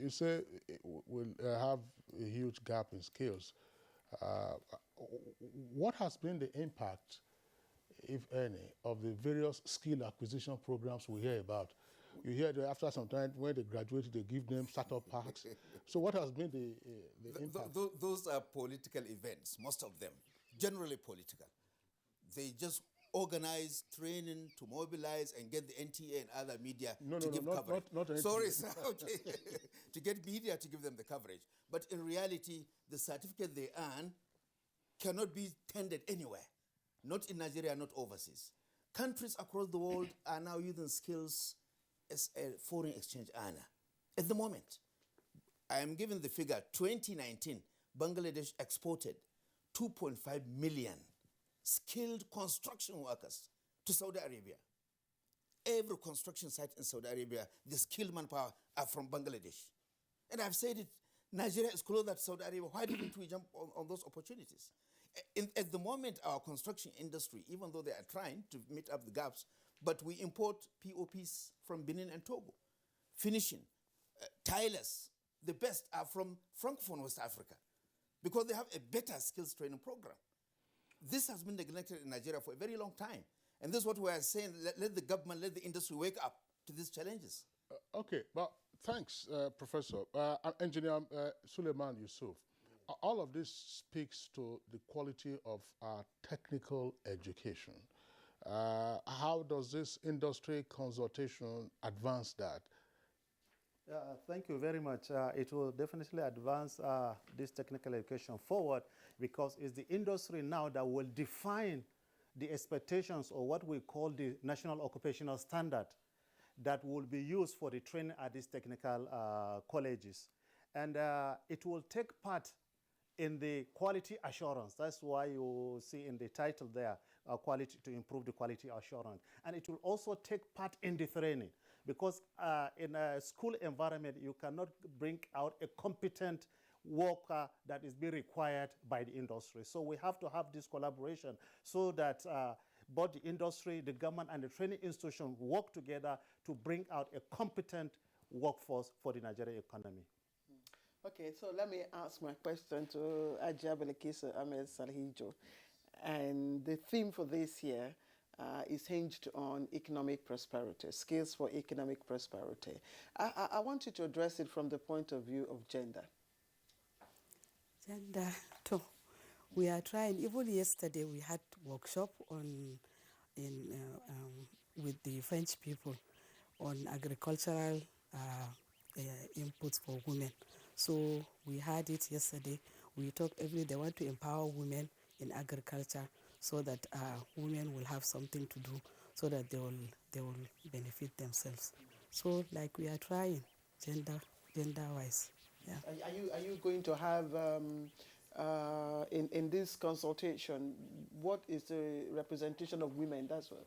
you say we'll have a huge gap in skills. What has been the impact, if any, of the various skill acquisition programs we hear about? You hear that after some time, when they graduate, they give them startup packs. So what has been the impact? Those are political events, most of them, generally political. They just organize training to mobilize and get the NTA and other media to give coverage. Not NTA. Sorry, sir, okay. To get media to give them the coverage. But in reality, the certificate they earn cannot be tendered anywhere, not in Nigeria, not overseas. Countries across the world are now using skills as a foreign exchange earner. At the moment, I am giving the figure, 2019, Bangladesh exported 2.5 million skilled construction workers to Saudi Arabia. Every construction site in Saudi Arabia, the skilled manpower are from Bangladesh. And I've said it, Nigeria is closer to Saudi Arabia. Why didn't we jump on those opportunities? At the moment, our construction industry, even though they are trying to meet up the gaps, but we import POPs from Benin and Togo. Finishing, tilers, the best are from Francophone West Africa because they have a better skills training program. This has been neglected in Nigeria for a very long time. And this is what we are saying, let the government, let the industry wake up to these challenges. Okay, well, thanks, Professor. Engineer Suleiman Yusuf, all of this speaks to the quality of our technical education. How does this industry consultation advance that? Thank you very much. It will definitely advance this technical education forward because it's the industry now that will define the expectations or what we call the national occupational standard that will be used for the training at these technical colleges. And it will take part in the quality assurance. That's why you see in the title there, quality to improve the quality assurance. And it will also take part in the training because in a school environment, you cannot bring out a competent worker that is being required by the industry. So we have to have this collaboration so that both the industry, the government, and the training institution work together to bring out a competent workforce for the Nigerian economy. Okay, so let me ask my question to Ajia Belekisa Ahmed Salhijo. And the theme for this year is hinged on economic prosperity, skills for economic prosperity. I want you to address it from the point of view of gender. Gender, too. We are trying. Even yesterday, we had workshop with the French people on agricultural inputs for women. So we had it yesterday. We talked they want to empower women in agriculture so that women will have something to do, so that they will benefit themselves. So like we are trying, gender-wise. Yeah. Are you going to have in this consultation, what is the representation of women? That's what.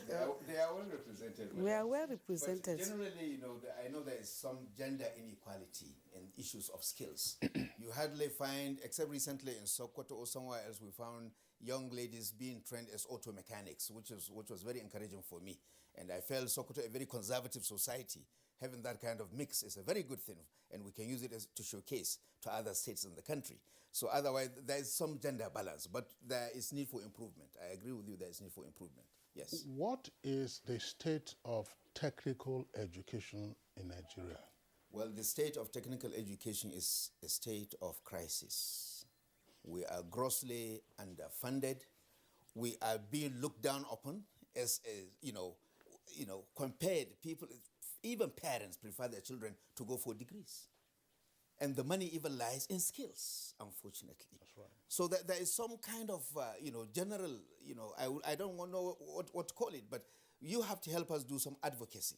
They are well represented. We are well represented. But generally, I know there is some gender inequality in issues of skills. You hardly find, except recently in Sokoto or somewhere else, we found young ladies being trained as auto mechanics, which was very encouraging for me. And I felt Sokoto, a very conservative society, having that kind of mix is a very good thing, and we can use it to showcase to other states in the country. So otherwise, there is some gender balance, but there is need for improvement. I agree with you, there is need for improvement. Yes. What is the state of technical education in Nigeria? Well, the state of technical education is a state of crisis. We are grossly underfunded. We are being looked down upon as compared people, even parents prefer their children to go for degrees. And the money even lies in skills, unfortunately. That's right. So that there is some kind of, general, I don't know what to call it, but you have to help us do some advocacy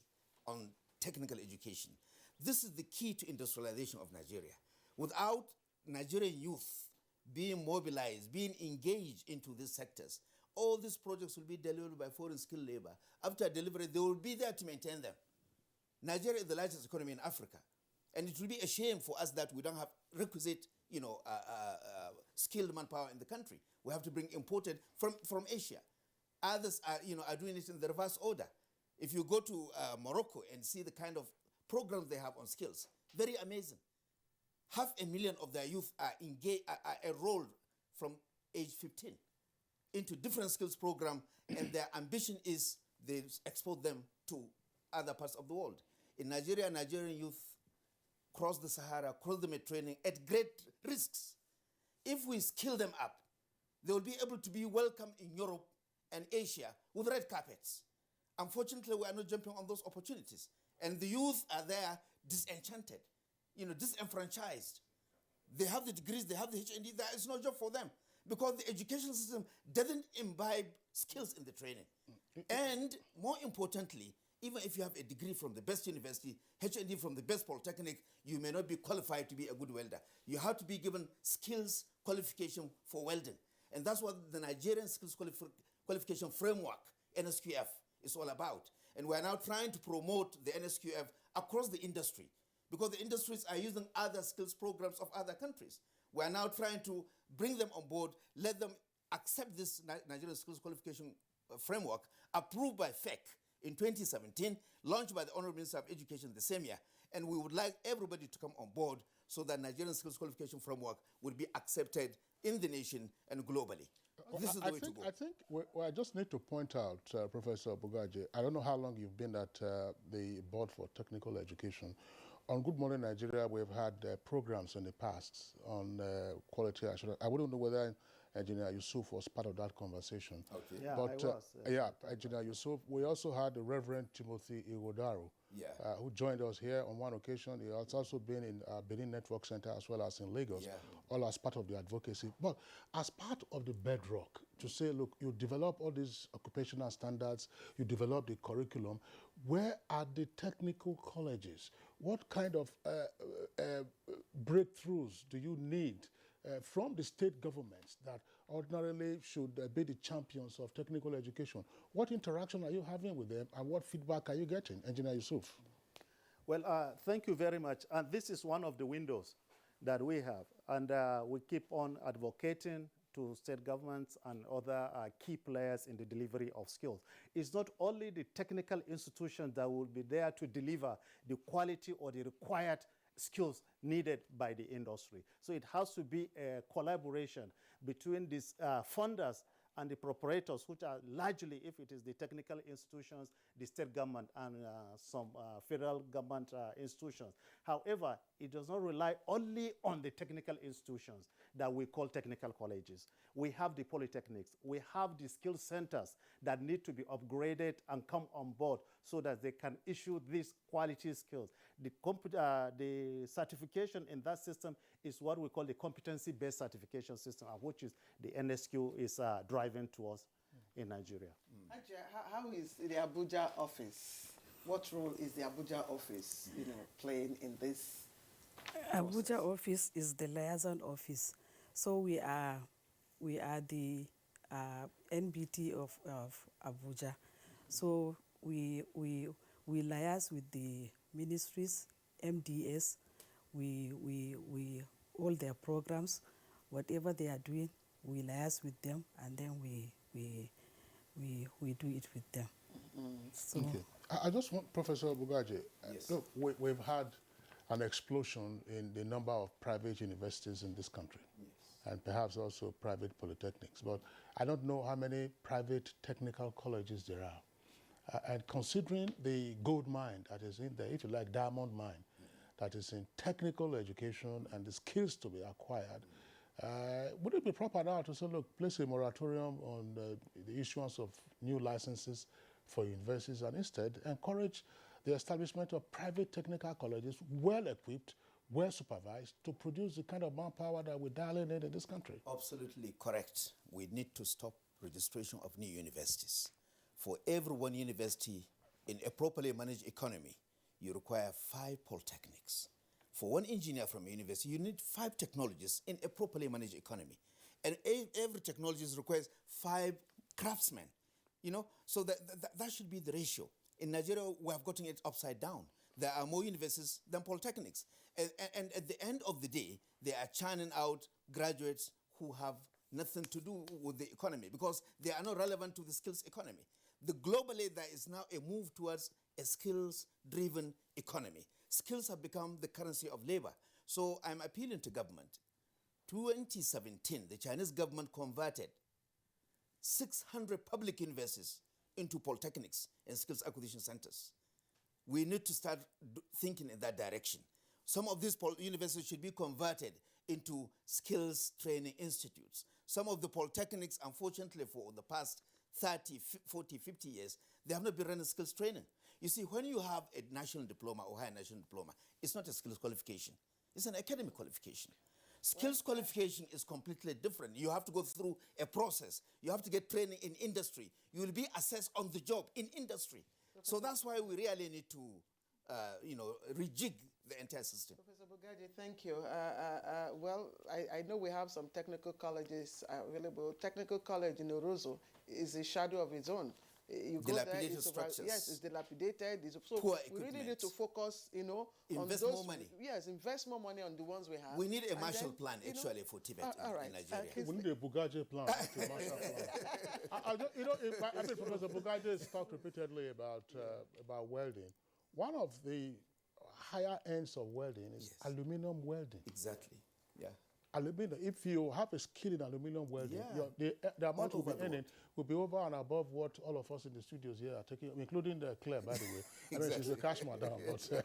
on technical education. This is the key to industrialization of Nigeria. Without Nigerian youth being mobilized, being engaged into these sectors, all these projects will be delivered by foreign skilled labor. After delivery, they will be there to maintain them. Nigeria is the largest economy in Africa. And it will be a shame for us that we don't have requisite, skilled manpower in the country. We have to bring imported from Asia. Others are doing it in the reverse order. If you go to Morocco and see the kind of programs they have on skills, very amazing. 500,000 of their youth are enrolled from age 15 into different skills program, and their ambition is they export them to other parts of the world. In Nigeria, Nigerian youth cross the Sahara, cross the Mediterranean at great risks. If we skill them up, they will be able to be welcome in Europe and Asia with red carpets. Unfortunately, we are not jumping on those opportunities. And the youth are there disenchanted, disenfranchised. They have the degrees, they have the HND, there is no job for them because the education system doesn't imbibe skills in the training. And more importantly, even if you have a degree from the best university, HND from the best polytechnic, you may not be qualified to be a good welder. You have to be given skills qualification for welding. And that's what the Nigerian Skills Qualification Framework, NSQF, is all about. And we're now trying to promote the NSQF across the industry because the industries are using other skills programs of other countries. We're now trying to bring them on board, let them accept this Nigerian Skills Qualification Framework approved by FEC in 2017, launched by the Honorable Minister of Education the same year. And we would like everybody to come on board so that Nigerian Skills Qualification Framework will be accepted in the nation and globally. This is the way to go. I think I just need to point out, Professor Bugaje, I don't know how long you've been at the Board for Technical Education. On Good Morning Nigeria, we've had programs in the past on quality assurance. I wouldn't know whether Engineer Yusuf was part of that conversation. Okay. Yeah, But, I was. yeah, Engineer Yusuf. We also had the Reverend Timothy Igodaro, who joined us here on one occasion. He has also been in Benin Network Center as well as in Lagos, all as part of the advocacy. But as part of the bedrock, to say, look, you develop all these occupational standards, you develop the curriculum, where are the technical colleges? What kind of breakthroughs do you need from the state governments that ordinarily should be the champions of technical education? What interaction are you having with them and what feedback are you getting, Engineer Yusuf? Well, thank you very much. And this is one of the windows that we have. And we keep on advocating to state governments and other key players in the delivery of skills. It's not only the technical institutions that will be there to deliver the quality or the required skills needed by the industry. So it has to be a collaboration between these funders and the proprietors, which are largely, if it is the technical institutions, the state government, and some federal government institutions. However, it does not rely only on the technical institutions that we call technical colleges. We have the polytechnics. We have the skill centers that need to be upgraded and come on board so that they can issue these quality skills. The certification in that system is what we call the competency-based certification system, which is the NSQ is driving towards in Nigeria. How is the Abuja office? What role is the Abuja office, playing in this? Abuja office is the liaison office. So we are the NBT of Abuja. So we liaise with the ministries, MDS. We all their programs, whatever they are doing, we liaise with them, and then we do it with them. So Okay. I just want, Professor Bugaje, look, we've had an explosion in the number of private universities in this country, and perhaps also private polytechnics. But I don't know how many private technical colleges there are. And considering the gold mine that is in there, if you like, diamond mine, that is in technical education and the skills to be acquired, would it be proper now to say, look, place a moratorium on the issuance of new licenses for universities and instead encourage the establishment of private technical colleges, well-equipped, well-supervised, to produce the kind of manpower that we're dialing in this country? Absolutely correct. We need to stop registration of new universities. For every one university in a properly managed economy, you require 5 polytechnics. For one engineer from a university, you need 5 technologists in a properly managed economy. And every technology requires 5 craftsmen, so that should be the ratio. In Nigeria, we have gotten it upside down. There are more universities than polytechnics. And at the end of the day, they are churning out graduates who have nothing to do with the economy because they are not relevant to the skills economy. Globally, there is now a move towards a skills-driven economy. Skills have become the currency of labor. So I'm appealing to government. 2017, the Chinese government converted 600 public universities into polytechnics and skills acquisition centers. We need to start thinking in that direction. Some of these universities should be converted into skills training institutes. Some of the polytechnics, unfortunately, for the past 30, 40, 50 years, they have not been running skills training. You see, when you have a national diploma or higher national diploma, it's not a skills qualification. It's an academic qualification. Skills qualification is completely different. You have to go through a process. You have to get training in industry. You will be assessed on the job in industry. So that's why we really need to, rejig the entire system. Professor Bugaji, thank you. Well, I know we have some technical colleges available. Technical College in Orozo is a shadow of its own. You go there, it's structures. Yes, it's dilapidated. So poor we really need to focus, invest on those, more money. Yes, invest more money on the ones we have. We need a Marshall Plan actually for Tibet in Nigeria. We need a Bugaji plan, not a Marshall Plan. Professor Bugaji has talked repeatedly about welding. One of the higher ends of welding is aluminum welding. Exactly. Yeah. Aluminum. If you have a skill in aluminum welding, the amount you'll be earning will be over and above what all of us in the studios here are taking, including Claire, by the way. I mean, she's a cash madam. But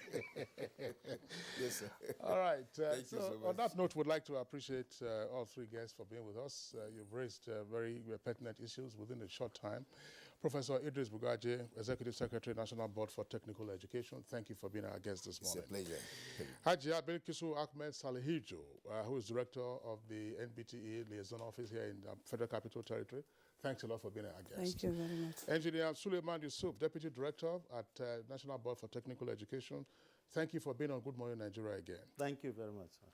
yes, sir. All right. Thank you so much. On that note, we'd like to appreciate all three guests for being with us. You've raised very pertinent issues within a short time. Professor Idris Bugaji, Executive Secretary, National Board for Technical Education, thank you for being our guest this morning. It's a pleasure. Hajia Belkisu Ahmed Salihijo, who is Director of the NBTE Liaison Office here in the Federal Capital Territory. Thanks a lot for being our guest. Thank you very much. Engineer Suleiman Yusuf, Deputy Director at National Board for Technical Education. Thank you for being on Good Morning Nigeria again. Thank you very much, sir.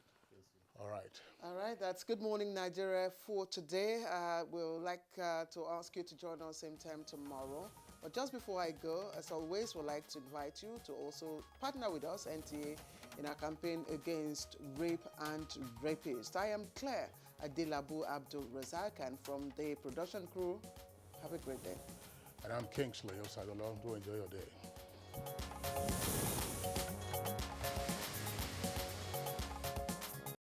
All right. All right, that's Good Morning Nigeria for today. We'll like to ask you to join us same time tomorrow. But just before I go, as always, we'd like to invite you to also partner with us, NTA, in our campaign against rape and rapists. I am Claire Adelabu Abdul Razak, and from the production crew, have a great day. And I'm Kingsley Osadolo. Do enjoy your day.